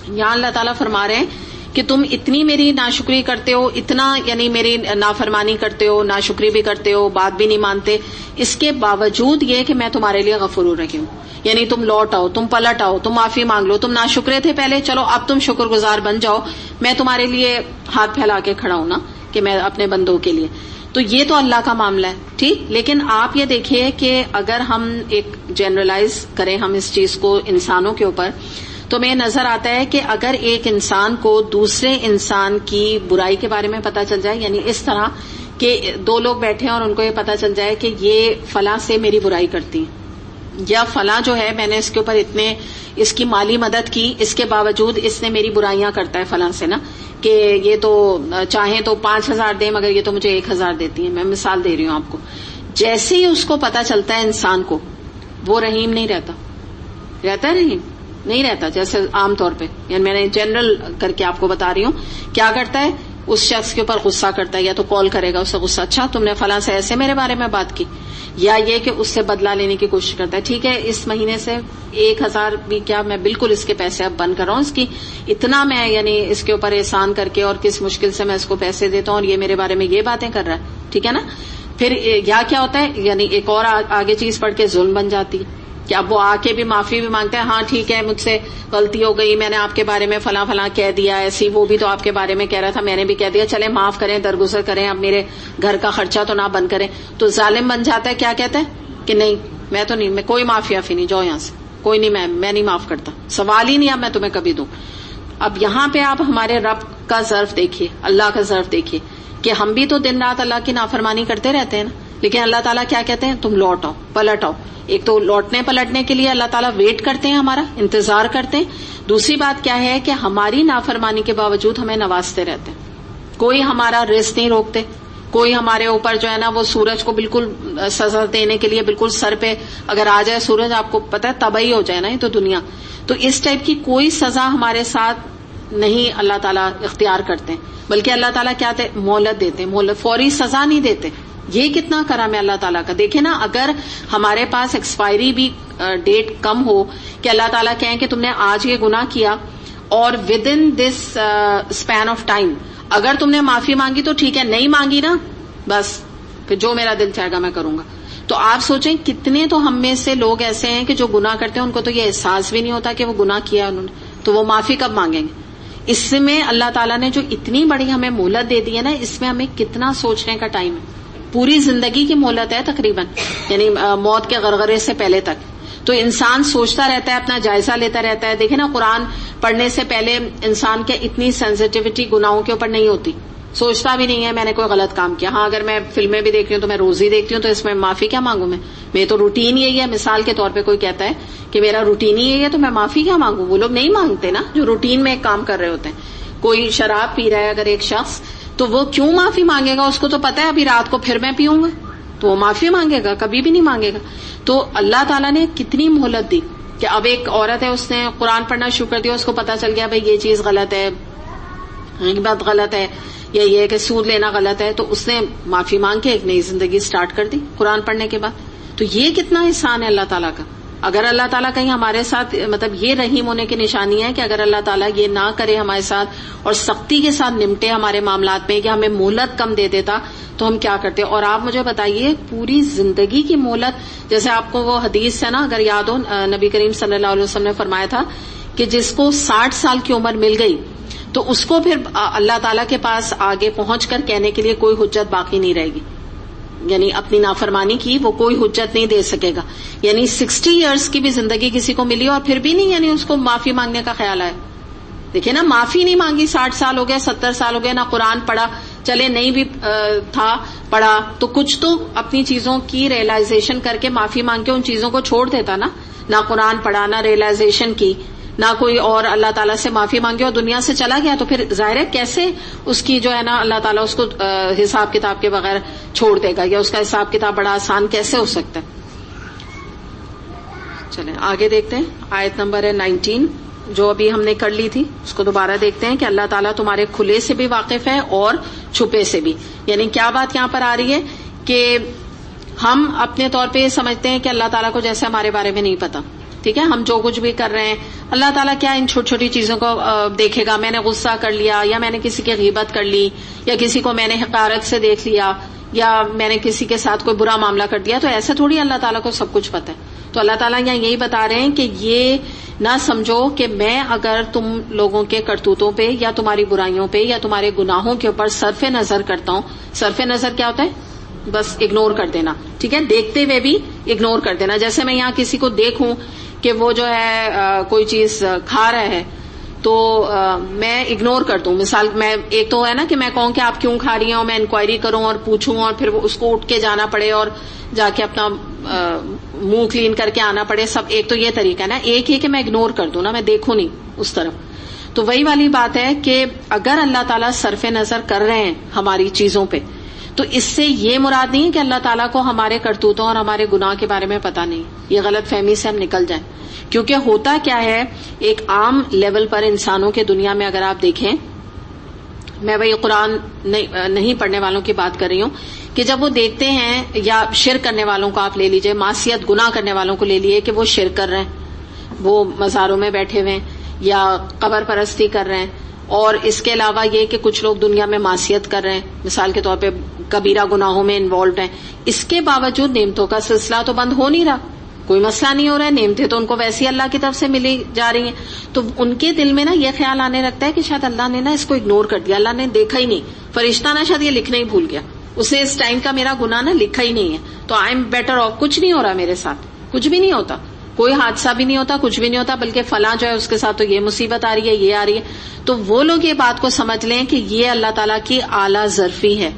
یہاں اللہ تعالیٰ فرما رہے ہیں کہ تم اتنی میری ناشکری کرتے ہو, اتنا یعنی میری نافرمانی کرتے ہو, ناشکری بھی کرتے ہو, بات بھی نہیں مانتے, اس کے باوجود یہ کہ میں تمہارے لیے غفور الرحیم ہوں. یعنی تم لوٹ آؤ, تم پلٹ آؤ, تم معافی مانگ لو, تم ناشکرے تھے پہلے, چلو اب تم شکر گزار بن جاؤ, میں تمہارے لیے ہاتھ پھیلا کے کھڑا ہوں نا کہ میں اپنے بندوں کے لیے. تو یہ تو اللہ کا معاملہ ہے, ٹھیک. لیکن آپ یہ دیکھیے کہ اگر ہم ایک جنرلائز کریں ہم اس چیز کو انسانوں کے اوپر, تو میں نظر آتا ہے کہ اگر ایک انسان کو دوسرے انسان کی برائی کے بارے میں پتہ چل جائے, یعنی اس طرح کہ دو لوگ بیٹھے ہیں اور ان کو یہ پتہ چل جائے کہ یہ فلاں سے میری برائی کرتی ہے, یا فلاں جو ہے میں نے اس کے اوپر اتنے اس کی مالی مدد کی, اس کے باوجود اس نے میری برائیاں کرتا ہے فلاں سے, نا کہ یہ تو چاہیں تو 5,000 دیں مگر یہ تو مجھے 1,000 دیتی ہے. میں مثال دے رہی ہوں آپ کو. جیسے ہی اس کو پتہ چلتا ہے انسان کو, وہ رحیم نہیں رہتا ہے رحیم نہیں رہتا. جیسے عام طور پہ, یعنی میں نے جنرل کر کے آپ کو بتا رہی ہوں, کیا کرتا ہے اس شخص کے اوپر غصہ کرتا ہے, یا تو کال کرے گا, اس سے غصہ, اچھا تم نے فلاں سے ایسے میرے بارے میں بات کی, یا یہ کہ اس سے بدلہ لینے کی کوشش کرتا ہے. ٹھیک ہے, اس مہینے سے 1,000 بھی کیا, میں بالکل اس کے پیسے اب بند کر رہا ہوں, اس کی اتنا میں یعنی اس کے اوپر احسان کر کے اور کس مشکل سے میں اس کو پیسے دیتا ہوں, اور یہ میرے بارے میں یہ باتیں کر رہا ہے. ٹھیک ہے نا. پھر یا کیا ہوتا ہے, یعنی ایک اور آگے چیز پڑھ کے ظلم بن جاتی ہے کہ اب وہ آ کے بھی معافی بھی مانگتا ہے, ہاں ٹھیک ہے مجھ سے غلطی ہو گئی, میں نے آپ کے بارے میں فلاں فلاں کہہ دیا, ایسی وہ بھی تو آپ کے بارے میں کہہ رہا تھا, میں نے بھی کہہ دیا, چلے معاف کریں, درگزر کریں, اب میرے گھر کا خرچہ تو نہ بند کریں. تو ظالم بن جاتا ہے. کیا کہتا ہے کہ نہیں میں تو نہیں, میں کوئی معافی آفی نہیں, جاؤ یہاں سے, کوئی نہیں, میں نہیں معاف کرتا, سوال ہی نہیں اب میں تمہیں کبھی دوں. اب یہاں پہ آپ ہمارے رب کا ظرف دیکھیے, اللہ کا ظرف دیکھیے کہ ہم بھی تو دن رات اللہ کی نافرمانی کرتے رہتے ہیں نا, لیکن اللہ تعالیٰ کیا کہتے ہیں, تم لوٹ آؤ, پلٹ آؤ. ایک تو لوٹنے پلٹنے کے لیے اللہ تعالیٰ ویٹ کرتے ہیں, ہمارا انتظار کرتے ہیں. دوسری بات کیا ہے کہ ہماری نافرمانی کے باوجود ہمیں نوازتے رہتے ہیں. کوئی ہمارا رزق نہیں روکتے, کوئی ہمارے اوپر جو ہے نا وہ سورج کو بالکل سزا دینے کے لیے بالکل سر پہ اگر آ جائے سورج, آپ کو پتہ ہے تباہی ہو جائے نا یہ تو دنیا. تو اس ٹائپ کی کوئی سزا ہمارے ساتھ نہیں اللہ تعالیٰ اختیار کرتے ہیں, بلکہ اللہ تعالیٰ کیا مہلت دیتے ہیں, مہلت, فوری سزا نہیں دیتے, یہ کتنا کرم ہے اللہ تعالیٰ کا. دیکھیں نا, اگر ہمارے پاس ایکسپائری بھی ڈیٹ کم ہو کہ اللہ تعالیٰ کہیں کہ تم نے آج یہ گناہ کیا اور with in this span of time اگر تم نے معافی مانگی تو ٹھیک ہے, نہیں مانگی نا بس پھر جو میرا دل چاہے گا میں کروں گا. تو آپ سوچیں کتنے تو ہم میں سے لوگ ایسے ہیں کہ جو گناہ کرتے ہیں ان کو تو یہ احساس بھی نہیں ہوتا کہ وہ گناہ کیا انہوں نے, تو وہ معافی کب مانگیں گے. اس میں اللہ تعالیٰ نے جو اتنی بڑی ہمیں مہلت دے دی ہے نا, اس میں ہمیں کتنا سوچنے کا ٹائم ہے. پوری زندگی کی مہلت ہے تقریباً, یعنی موت کے غرغرے سے پہلے تک. تو انسان سوچتا رہتا ہے, اپنا جائزہ لیتا رہتا ہے. دیکھیں نا, قرآن پڑھنے سے پہلے انسان کے اتنی سینسٹیوٹی گناہوں کے اوپر نہیں ہوتی, سوچتا بھی نہیں ہے میں نے کوئی غلط کام کیا. ہاں اگر میں فلمیں بھی دیکھتی ہوں تو میں روز ہی دیکھتی ہوں, تو اس میں معافی کیا مانگوں میں تو روٹین یہی ہے. مثال کے طور پہ کوئی کہتا ہے کہ میرا روٹین ہی یہی ہے تو میں معافی کیا مانگوں. وہ لوگ نہیں مانگتے نا جو روٹین میں ایک کام کر رہے ہوتے ہیں. کوئی شراب پی رہا ہے اگر ایک شخص, تو وہ کیوں معافی مانگے گا؟ اس کو تو پتا ہے ابھی رات کو پھر میں پیوں گا, تو وہ معافی مانگے گا؟ کبھی بھی نہیں مانگے گا. تو اللہ تعالیٰ نے کتنی مہلت دی کہ اب ایک عورت ہے, اس نے قرآن پڑھنا شروع کر دیا, اس کو پتا چل گیا بھائی یہ چیز غلط ہے, غیبت غلط ہے, یا یہ کہ سود لینا غلط ہے, تو اس نے معافی مانگ کے ایک نئی زندگی سٹارٹ کر دی قرآن پڑھنے کے بعد. تو یہ کتنا احسان ہے اللہ تعالیٰ کا. اگر اللہ تعالیٰ کہیں ہمارے ساتھ, مطلب یہ رحیم ہونے کی نشانی ہے کہ اگر اللہ تعالیٰ یہ نہ کرے ہمارے ساتھ اور سختی کے ساتھ نمٹے ہمارے معاملات میں, کہ ہمیں مہلت کم دے دیتا, تو ہم کیا کرتے. اور آپ مجھے بتائیے پوری زندگی کی مہلت, جیسے آپ کو وہ حدیث ہے نا اگر یاد ہو, نبی کریم صلی اللہ علیہ وسلم نے فرمایا تھا کہ جس کو 60 سال کی عمر مل گئی تو اس کو پھر اللہ تعالیٰ کے پاس آگے پہنچ کر کہنے کے لیے کوئی حجت باقی نہیں رہے گی. یعنی اپنی نافرمانی کی وہ کوئی حجت نہیں دے سکے گا. یعنی 60 ایئرس کی بھی زندگی کسی کو ملی اور پھر بھی نہیں یعنی اس کو معافی مانگنے کا خیال آئے. دیکھیں نا, معافی نہیں مانگی, 60 سال ہو گئے, 70 سال ہو گئے, نہ قرآن پڑھا, چلے نہیں بھی تھا پڑھا تو کچھ تو اپنی چیزوں کی ریئلائزیشن کر کے معافی مانگ کے ان چیزوں کو چھوڑ دیتا نا. نہ قرآن پڑھا, نہ ریئلائزیشن کی, نہ کوئی اور اللہ تعالیٰ سے معافی مانگی اور دنیا سے چلا گیا, تو پھر ظاہر ہے کیسے اس کی جو ہے نا اللہ تعالیٰ اس کو حساب کتاب کے بغیر چھوڑ دے گا, یا اس کا حساب کتاب بڑا آسان کیسے ہو سکتا ہے. چلیں آگے دیکھتے ہیں, آیت نمبر ہے 19 جو ابھی ہم نے کر لی تھی, اس کو دوبارہ دیکھتے ہیں کہ اللہ تعالیٰ تمہارے کھلے سے بھی واقف ہے اور چھپے سے بھی. یعنی کیا بات یہاں پر آ رہی ہے کہ ہم اپنے طور پہ یہ سمجھتے ہیں کہ اللہ تعالیٰ کو جیسے ہمارے بارے میں نہیں پتا, ٹھیک ہے, ہم جو کچھ بھی کر رہے ہیں اللہ تعالیٰ کیا ان چھوٹی چھوٹی چیزوں کو دیکھے گا. میں نے غصہ کر لیا, یا میں نے کسی کی غیبت کر لی, یا کسی کو میں نے حقارت سے دیکھ لیا, یا میں نے کسی کے ساتھ کوئی برا معاملہ کر دیا, تو ایسا تھوڑی اللہ تعالیٰ کو سب کچھ پتا ہے. تو اللہ تعالیٰ یہاں یہی بتا رہے ہیں کہ یہ نہ سمجھو کہ میں اگر تم لوگوں کے کرتوتوں پہ یا تمہاری برائیوں پہ یا تمہارے گناہوں کے اوپر صرف نظر کرتا ہوں. صرف نظر کیا ہوتا ہے؟ بس اگنور کر دینا, ٹھیک ہے, دیکھتے ہوئے بھی اگنور کر دینا. جیسے میں یہاں کسی کو دیکھوں کہ وہ جو ہے کوئی چیز کھا رہا ہے تو میں اگنور کر دوں. مثال میں ایک تو ہے نا کہ میں کہوں کہ آپ کیوں کھا رہی ہیں, اور میں انکوائری کروں اور پوچھوں, اور پھر اس کو اٹھ کے جانا پڑے اور جا کے اپنا منہ کلین کر کے آنا پڑے. سب ایک تو یہ طریقہ ہے نا. ایک یہ کہ میں اگنور کر دوں نا, میں دیکھوں نہیں اس طرف. تو وہی والی بات ہے کہ اگر اللہ تعالیٰ صرف نظر کر رہے ہیں ہماری چیزوں پہ, تو اس سے یہ مراد نہیں ہے کہ اللہ تعالیٰ کو ہمارے کرتوتوں اور ہمارے گناہ کے بارے میں پتا نہیں. یہ غلط فہمی سے ہم نکل جائیں. کیونکہ ہوتا کیا ہے, ایک عام لیول پر انسانوں کے دنیا میں اگر آپ دیکھیں, میں وہی قرآن نہیں پڑھنے والوں کی بات کر رہی ہوں, کہ جب وہ دیکھتے ہیں, یا شرک کرنے والوں کو آپ لے لیجئے, معصیت گناہ کرنے والوں کو لے لیے کہ وہ شرک کر رہے ہیں, وہ مزاروں میں بیٹھے ہوئے ہیں, یا قبر پرستی کر رہے ہیں, اور اس کے علاوہ یہ کہ کچھ لوگ دنیا میں معصیت کر رہے ہیں, مثال کے طور پہ کبیرہ گناہوں میں انوالوڈ ہیں, اس کے باوجود نعمتوں کا سلسلہ تو بند ہو نہیں رہا, کوئی مسئلہ نہیں ہو رہا ہے, نعمتیں تو ان کو ویسی اللہ کی طرف سے ملی جا رہی ہیں. تو ان کے دل میں نا یہ خیال آنے لگتا ہے کہ شاید اللہ نے نا اس کو اگنور کر دیا, اللہ نے دیکھا ہی نہیں, فرشتہ نا شاید یہ لکھنا ہی بھول گیا, اسے اس ٹائم کا میرا گناہ نا لکھا ہی نہیں ہے, تو آئی ایم بیٹر آف, کچھ نہیں ہو رہا میرے ساتھ, کچھ بھی نہیں ہوتا, کوئی حادثہ بھی نہیں ہوتا, کچھ بھی نہیں ہوتا, بلکہ فلاں جو ہے اس کے ساتھ تو یہ مصیبت آ رہی ہے, یہ آ رہی ہے. تو وہ لوگ یہ بات کو سمجھ لیں کہ یہ اللہ تعالیٰ کی اعلیٰ ظرفی ہے,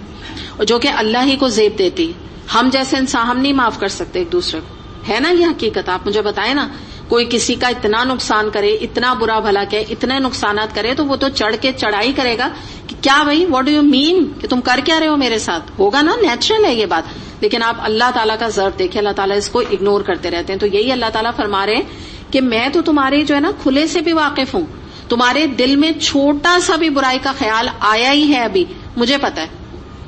جو کہ اللہ ہی کو زیب دیتی ہے. ہم جیسے انسان ہم نہیں معاف کر سکتے ایک دوسرے کو, ہے نا یہ حقیقت. آپ مجھے بتائیں نا, کوئی کسی کا اتنا نقصان کرے, اتنا برا بھلا کہ اتنے نقصانات کرے, تو وہ تو چڑھ کے چڑھائی کرے گا کہ کیا بھائی, واٹ ڈو یو مین, کہ تم کر کیا رہے ہو میرے ساتھ, ہوگا نا, نیچرل ہے یہ بات. لیکن آپ اللہ تعالیٰ کا ضرب دیکھیں, اللہ تعالیٰ اس کو اگنور کرتے رہتے ہیں. تو یہی اللہ تعالیٰ فرما رہے ہیں کہ میں تو تمہارے جو ہے نا کھلے سے بھی واقف ہوں, تمہارے دل میں چھوٹا سا بھی برائی کا خیال آیا ہی ہے ابھی, مجھے پتا ہے,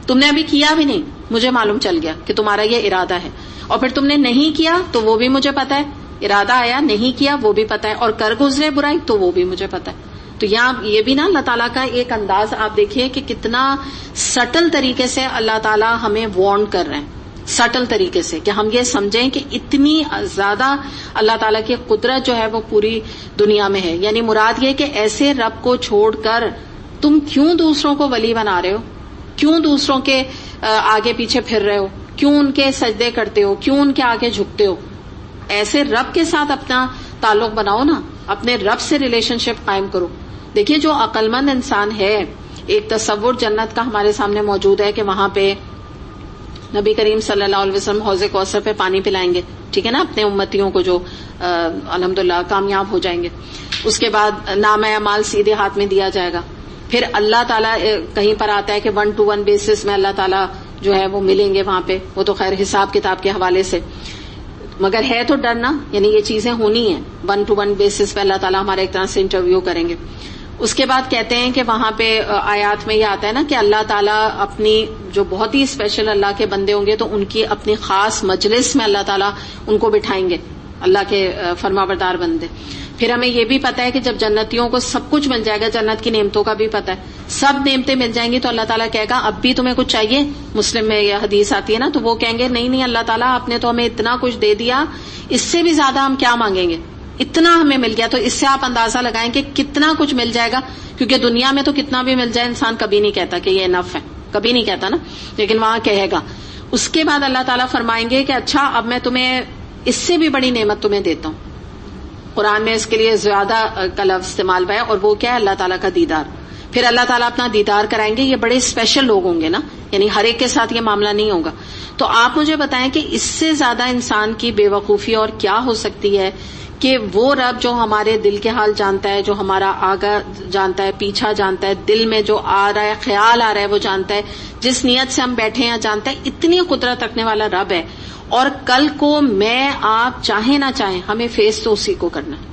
تم نے ابھی کیا بھی نہیں, مجھے معلوم چل گیا کہ تمہارا یہ ارادہ ہے. اور پھر تم نے نہیں کیا تو وہ بھی مجھے پتا ہے, ارادہ آیا نہیں کیا وہ بھی پتا ہے, اور کر گزرے برائی تو وہ بھی مجھے پتا ہے. تو یہاں یہ بھی نا اللہ تعالیٰ کا ایک انداز آپ دیکھیے کہ کتنا سٹل طریقے سے اللہ تعالیٰ ہمیں وارن کر رہے ہیں, سٹل طریقے سے, کہ ہم یہ سمجھیں کہ اتنی زیادہ اللہ تعالیٰ کی قدرت جو ہے وہ پوری دنیا میں ہے. یعنی مراد یہ کہ ایسے رب کو چھوڑ کر تم کیوں دوسروں کو ولی بنا رہے ہو, کیوں دوسروں کے آگے پیچھے پھر رہے ہو, کیوں ان کے سجدے کرتے ہو, کیوں ان کے آگے جھکتے ہو. ایسے رب کے ساتھ اپنا تعلق بناؤ نا, اپنے رب سے ریلیشن شپ قائم کرو. دیکھیے جو عقل مند انسان ہے, ایک تصور جنت کا ہمارے سامنے موجود ہے کہ وہاں پہ نبی کریم صلی اللہ علیہ وسلم حوض کوثر پہ پانی پلائیں گے, ٹھیک ہے نا, اپنے امتیوں کو جو الحمدللہ کامیاب ہو جائیں گے. اس کے بعد نامہ اعمال سیدھے ہاتھ میں دیا جائے گا. پھر اللہ تعالیٰ کہیں پر آتا ہے کہ 1-to-1 بیسس میں اللہ تعالیٰ جو ہے وہ ملیں گے وہاں پہ, وہ تو خیر حساب کتاب کے حوالے سے, مگر ہے تو ڈرنا, یعنی یہ چیزیں ہونی ہیں 1-to-1 بیسس پہ اللہ تعالیٰ ہمارے ایک طرح سے انٹرویو کریں گے. اس کے بعد کہتے ہیں کہ وہاں پہ آیات میں یہ آتا ہے نا کہ اللہ تعالیٰ اپنی جو بہت ہی اسپیشل اللہ کے بندے ہوں گے تو ان کی اپنی خاص مجلس میں اللہ تعالیٰ ان کو بٹھائیں گے, اللہ کے فرمانبردار بندے. پھر ہمیں یہ بھی پتا ہے کہ جب جنتیوں کو سب کچھ مل جائے گا, جنت کی نعمتوں کا بھی پتا ہے, سب نعمتیں مل جائیں گی تو اللہ تعالیٰ کہے گا اب بھی تمہیں کچھ چاہیے. مسلم میں یہ حدیث آتی ہے نا, تو وہ کہیں گے نہیں اللہ تعالیٰ آپ نے تو ہمیں اتنا کچھ دے دیا, اس سے بھی زیادہ ہم کیا مانگیں گے, اتنا ہمیں مل گیا. تو اس سے آپ اندازہ لگائیں کہ کتنا کچھ مل جائے گا, کیونکہ دنیا میں تو کتنا بھی مل جائے انسان کبھی نہیں کہتا کہ یہ انف ہے, کبھی نہیں کہتا نا, لیکن وہاں کہے گا. اس کے بعد اللہ تعالیٰ فرمائیں گے کہ اچھا اب میں تمہیں اس سے بھی بڑی نعمت تمہیں دیتا ہوں. قرآن میں اس کے لیے زیادہ کا لفظ استعمال ہوا ہے, اور وہ کیا ہے, اللہ تعالیٰ کا دیدار. پھر اللہ تعالیٰ اپنا دیدار کرائیں گے. یہ بڑے اسپیشل لوگ ہوں گے نا, یعنی ہر ایک کے ساتھ یہ معاملہ نہیں ہوگا. تو آپ مجھے بتائیں کہ اس سے زیادہ انسان کی بے وقوفی اور کیا ہو سکتی ہے کہ وہ رب جو ہمارے دل کے حال جانتا ہے, جو ہمارا آگا جانتا ہے, پیچھا جانتا ہے, دل میں جو آ رہا ہے, خیال آ رہا ہے وہ جانتا ہے, جس نیت سے ہم بیٹھے ہیں جانتا ہے, اتنی قدرت رکھنے والا رب ہے. اور کل کو میں آپ چاہیں نہ چاہیں ہمیں فیس تو اسی کو کرنا ہے.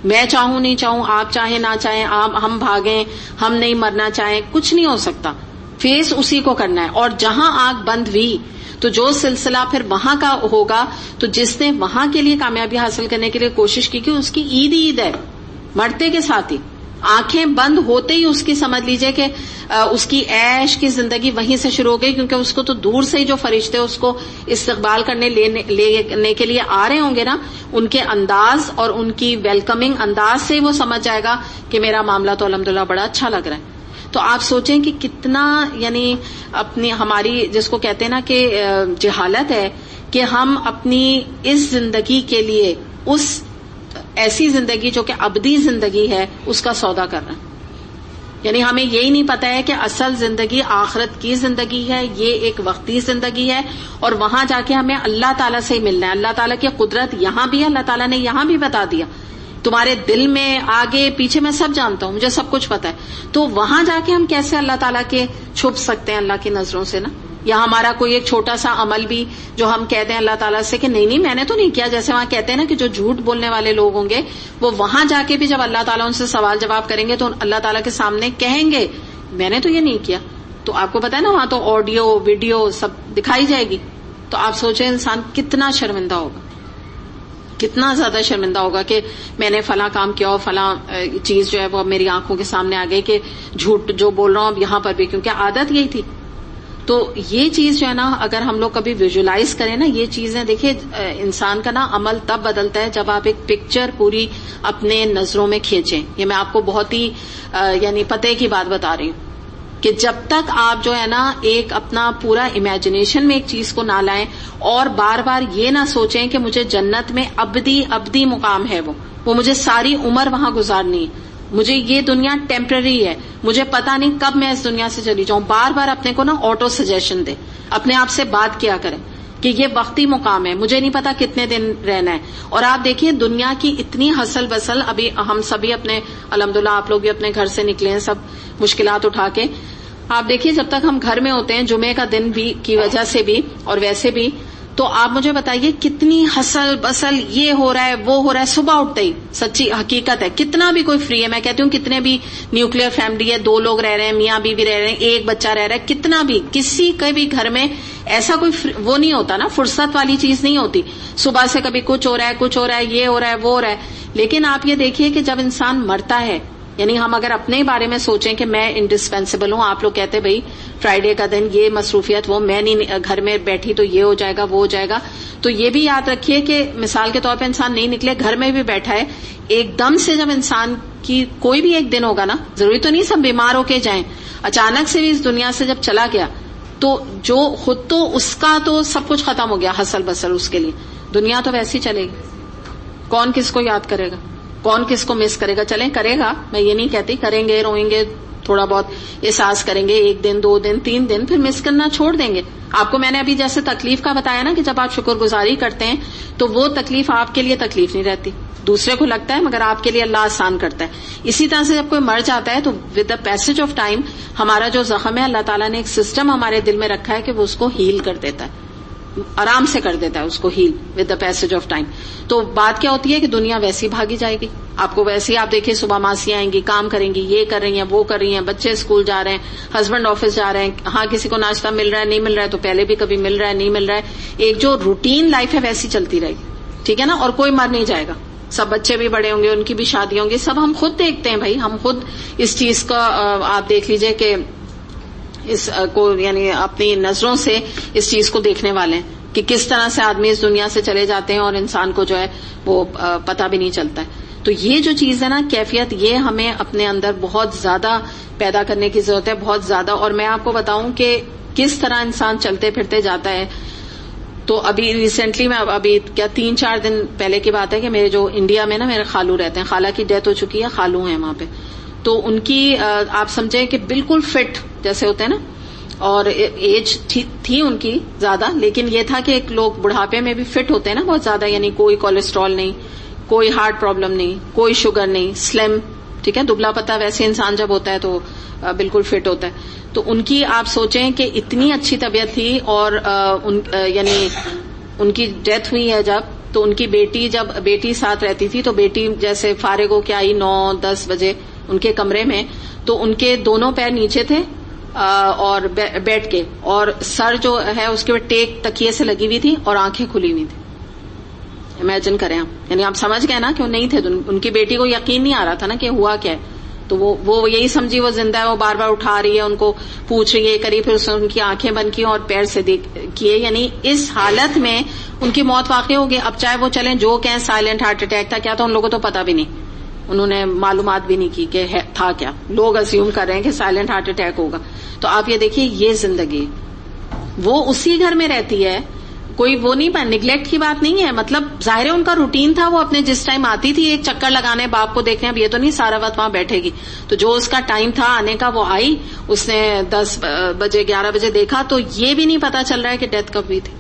میں چاہوں نہیں چاہوں, آپ چاہیں نہ چاہیں, ہم بھاگیں, ہم نہیں مرنا چاہیں, کچھ نہیں ہو سکتا, فیس اسی کو کرنا ہے. اور جہاں آنکھ بند ہوئی تو جو سلسلہ پھر وہاں کا ہوگا, تو جس نے وہاں کے لیے کامیابی حاصل کرنے کے لیے کوشش کی کہ اس کی عید ہے, مرتے کے ساتھ ہی آنکھیں بند ہوتے ہی اس کی سمجھ لیجئے کہ اس کی عیش کی زندگی وہیں سے شروع ہو گئی, کیونکہ اس کو تو دور سے ہی جو فرشتے اس کو استقبال کرنے لینے کے لیے آ رہے ہوں گے نا, ان کے انداز اور ان کی ویلکمنگ انداز سے وہ سمجھ جائے گا کہ میرا معاملہ تو الحمدللہ بڑا اچھا لگ رہا ہے. تو آپ سوچیں کہ کتنا, یعنی اپنی ہماری جس کو کہتے ہیں نا کہ جہالت ہے کہ ہم اپنی اس زندگی کے لیے اس ایسی زندگی جو کہ ابدی زندگی ہے اس کا سودا کر رہے ہیں. یعنی ہمیں یہی نہیں پتا ہے کہ اصل زندگی آخرت کی زندگی ہے, یہ ایک وقتی زندگی ہے, اور وہاں جا کے ہمیں اللہ تعالیٰ سے ہی ملنا ہے. اللہ تعالیٰ کی قدرت یہاں بھی ہے, اللہ تعالیٰ نے یہاں بھی بتا دیا, تمہارے دل میں آگے پیچھے میں سب جانتا ہوں, مجھے سب کچھ پتا ہے. تو وہاں جا کے ہم کیسے اللہ تعالیٰ کے چھپ سکتے ہیں اللہ کی نظروں سے نا, یا ہمارا کوئی ایک چھوٹا سا عمل بھی جو ہم کہتے ہیں اللہ تعالیٰ سے کہ نہیں میں نے تو نہیں کیا, جیسے وہاں کہتے ہیں نا کہ جو جھوٹ بولنے والے لوگ ہوں گے وہ وہاں جا کے بھی جب اللہ تعالیٰ ان سے سوال جواب کریں گے تو اللہ تعالیٰ کے سامنے کہیں گے میں نے تو یہ نہیں کیا. تو آپ کو پتا ہے نا وہاں تو آڈیو ویڈیو سب دکھائی جائے گی. تو آپ سوچیں انسان کتنا شرمندہ ہوگا, کتنا زیادہ شرمندہ ہوگا کہ میں نے فلاں کام کیا اور فلاں چیز جو ہے وہ میری آنکھوں کے سامنے آ گئی, کہ جھوٹ جو بول رہا ہوں اب یہاں پر بھی, کیونکہ عادت یہی تھی. تو یہ چیز جو ہے نا اگر ہم لوگ کبھی ویژولائز کریں نا یہ چیزیں, دیکھیے انسان کا نا عمل تب بدلتا ہے جب آپ ایک پکچر پوری اپنے نظروں میں کھینچیں. یہ میں آپ کو بہت ہی یعنی پتے کی بات بتا رہی ہوں کہ جب تک آپ جو ہے نا ایک اپنا پورا امیجنیشن میں ایک چیز کو نہ لائیں اور بار بار یہ نہ سوچیں کہ مجھے جنت میں ابدی مقام ہے, وہ مجھے ساری عمر وہاں گزارنی ہے, مجھے یہ دنیا ٹیمپرری ہے, مجھے پتا نہیں کب میں اس دنیا سے چلی جاؤں. بار بار اپنے کو نا آٹو سجیشن دے, اپنے آپ سے بات کیا کریں کہ یہ وقتی مقام ہے, مجھے نہیں پتا کتنے دن رہنا ہے. اور آپ دیکھیے دنیا کی اتنی ہسل بسل, ابھی ہم سبھی اپنے الحمدللہ آپ لوگ بھی اپنے گھر سے نکلے ہیں سب مشکلات اٹھا کے. آپ دیکھیے جب تک ہم گھر میں ہوتے ہیں جمعے کا دن بھی کی وجہ سے بھی اور ویسے بھی, تو آپ مجھے بتائیے کتنی ہسل بسل, یہ ہو رہا ہے وہ ہو رہا ہے. صبح اٹھتے ہی سچی حقیقت ہے کتنا بھی کوئی فری ہے, میں کہتی ہوں کتنے بھی نیوکلیر فیملی ہے, 2 لوگ رہ رہے ہیں, میاں بیوی رہ رہے ہیں, ایک بچہ رہ رہا ہے, کتنا بھی کسی کے بھی گھر میں ایسا کوئی وہ نہیں ہوتا نا، فرصت والی چیز نہیں ہوتی. صبح سے کبھی کچھ ہو رہا ہے، کچھ ہو رہا ہے، یہ ہو رہا ہے، وہ ہو رہا ہے. لیکن آپ یہ دیکھیے کہ جب انسان مرتا ہے، یعنی ہم اگر اپنے بارے میں سوچیں کہ میں انڈسپینسیبل ہوں، آپ لوگ کہتے بھائی فرائیڈے کا دن یہ مصروفیت، وہ میں نہیں گھر میں بیٹھی تو یہ ہو جائے گا، وہ ہو جائے گا. تو یہ بھی یاد رکھیے کہ مثال کے طور پہ انسان نہیں نکلے، گھر میں بھی بیٹھا ہے، ایک دم سے جب انسان کی کوئی بھی ایک دن ہوگا نا، ضروری تو نہیں سب بیمار ہو کے جائیں، اچانک سے بھی اس دنیا سے جب چلا گیا تو جو خود تو اس کا تو سب کچھ ختم ہو گیا، حسل بسل اس کے لیے. دنیا تو ویسی چلے گی، کون کس کو یاد کرے گا، کون کس کو مس کرے گا. چلیں کرے گا، میں یہ نہیں کہتی، کریں گے، روئیں گے، تھوڑا بہت احساس کریں گے، 1 دن 2 دن 3 دن، پھر مس کرنا چھوڑ دیں گے. آپ کو میں نے ابھی جیسے تکلیف کا بتایا نا کہ جب آپ شکر گزاری کرتے ہیں تو وہ تکلیف آپ کے لیے تکلیف نہیں رہتی، دوسرے کو لگتا ہے مگر آپ کے لیے اللہ آسان کرتا ہے. اسی طرح سے جب کوئی مر جاتا ہے تو with the passage of time ہمارا جو زخم ہے، اللہ تعالیٰ نے ایک سسٹم ہمارے دل میں رکھا ہے کہ وہ اس کو ہیل کر دیتا ہے، آرام سے کر دیتا ہے اس کو heal with the passage of time. تو بات کیا ہوتی ہے کہ دنیا ویسی بھاگی جائے گی، آپ کو ویسے ہی آپ دیکھیں صبح ماسیاں آئیں گی، کام کریں گی، یہ کر رہی ہیں، وہ کر رہی ہیں، بچے اسکول جا رہے ہیں، ہسبینڈ آفس جا رہے ہیں، ہاں کسی کو ناشتہ مل رہا ہے نہیں مل رہا ہے، تو پہلے بھی کبھی مل رہا ہے نہیں مل رہا ہے. ایک جو روٹین لائف ہے ویسی چلتی رہے گی، ٹھیک ہے نا. اور کوئی مر نہیں جائے گا، سب بچے بھی بڑے ہوں گے، ان کی بھی شادی ہوں گی، سب ہم خود دیکھتے ہیں بھائی، ہم خود اس چیز کا آپ دیکھ لیجئے کہ اس کو یعنی اپنی نظروں سے اس چیز کو دیکھنے والے ہیں کہ کس طرح سے آدمی اس دنیا سے چلے جاتے ہیں اور انسان کو جو ہے وہ پتہ بھی نہیں چلتا ہے. تو یہ جو چیز ہے نا کیفیت، یہ ہمیں اپنے اندر بہت زیادہ پیدا کرنے کی ضرورت ہے، بہت زیادہ. اور میں آپ کو بتاؤں کہ کس طرح انسان چلتے پھرتے جاتا ہے. تو ابھی ریسنٹلی میں ابھی کیا 3-4 دن پہلے کی بات ہے کہ میرے جو انڈیا میں نا میرے خالو رہتے ہیں، خالہ کی ڈیتھ ہو چکی ہے، خالو ہیں وہاں پہ. تو ان کی آپ سمجھیں کہ بالکل فٹ جیسے ہوتے ہیں نا، اور ایج تھی ان کی زیادہ، لیکن یہ تھا کہ ایک لوگ بڑھاپے میں بھی فٹ ہوتے ہیں نا بہت زیادہ، یعنی کوئی کولیسٹرول نہیں، کوئی ہارٹ پرابلم نہیں، کوئی شوگر نہیں، سلم، ٹھیک ہے، دبلا پتلا ویسے انسان جب ہوتا ہے تو بالکل فٹ ہوتا ہے. تو ان کی آپ سوچیں کہ اتنی اچھی طبیعت تھی، اور یعنی ان کی ڈیتھ ہوئی ہے جب، تو ان کی بیٹی جب بیٹی ساتھ رہتی تھی تو بیٹی جیسے فارغ ہو کے آئی 9-10 بجے ان کے کمرے میں، تو ان کے دونوں پیر نیچے تھے اور بیٹھ کے، اور سر جو ہے اس کے اوپر ٹیک تکیے سے لگی ہوئی تھی اور آنکھیں کھلی ہوئی تھی. امیجن کریں آپ، یعنی آپ سمجھ گئے نا کہ وہ نہیں تھے. ان کی بیٹی کو یقین نہیں آ رہا تھا نا کہ ہوا کیا ہے. تو وہ یہی سمجھی وہ زندہ ہے، وہ بار بار اٹھا رہی ہے، ان کو پوچھ رہی ہے، کری، پھر اس نے ان کی آنکھیں بند کی اور پیر سے کیے، یعنی اس حالت میں ان کی موت واقع ہو گئی. اب چاہے وہ چلیں جو کہیں سائلنٹ ہارٹ اٹیک تھا، کیا تھا ان لوگوں کو پتا بھی نہیں، انہوں نے معلومات بھی نہیں کی کہ تھا کیا. لوگ اسیوم کر رہے ہیں کہ سائلنٹ ہارٹ اٹیک ہوگا. تو آپ یہ دیکھیے یہ زندگی، وہ اسی گھر میں رہتی ہے، کوئی وہ نہیں، نگلیکٹ کی بات نہیں ہے. مطلب ظاہر ہے ان کا روٹین تھا، وہ اپنے جس ٹائم آتی تھی ایک چکر لگانے باپ کو دیکھنے، اب یہ تو نہیں سارا وقت وہاں بیٹھے گی. تو جو اس کا ٹائم تھا آنے کا وہ آئی، اس نے 10 بجے 11 بجے دیکھا، تو یہ بھی نہیں پتا چل رہا ہے کہ ڈیتھ کب ہوئی تھی.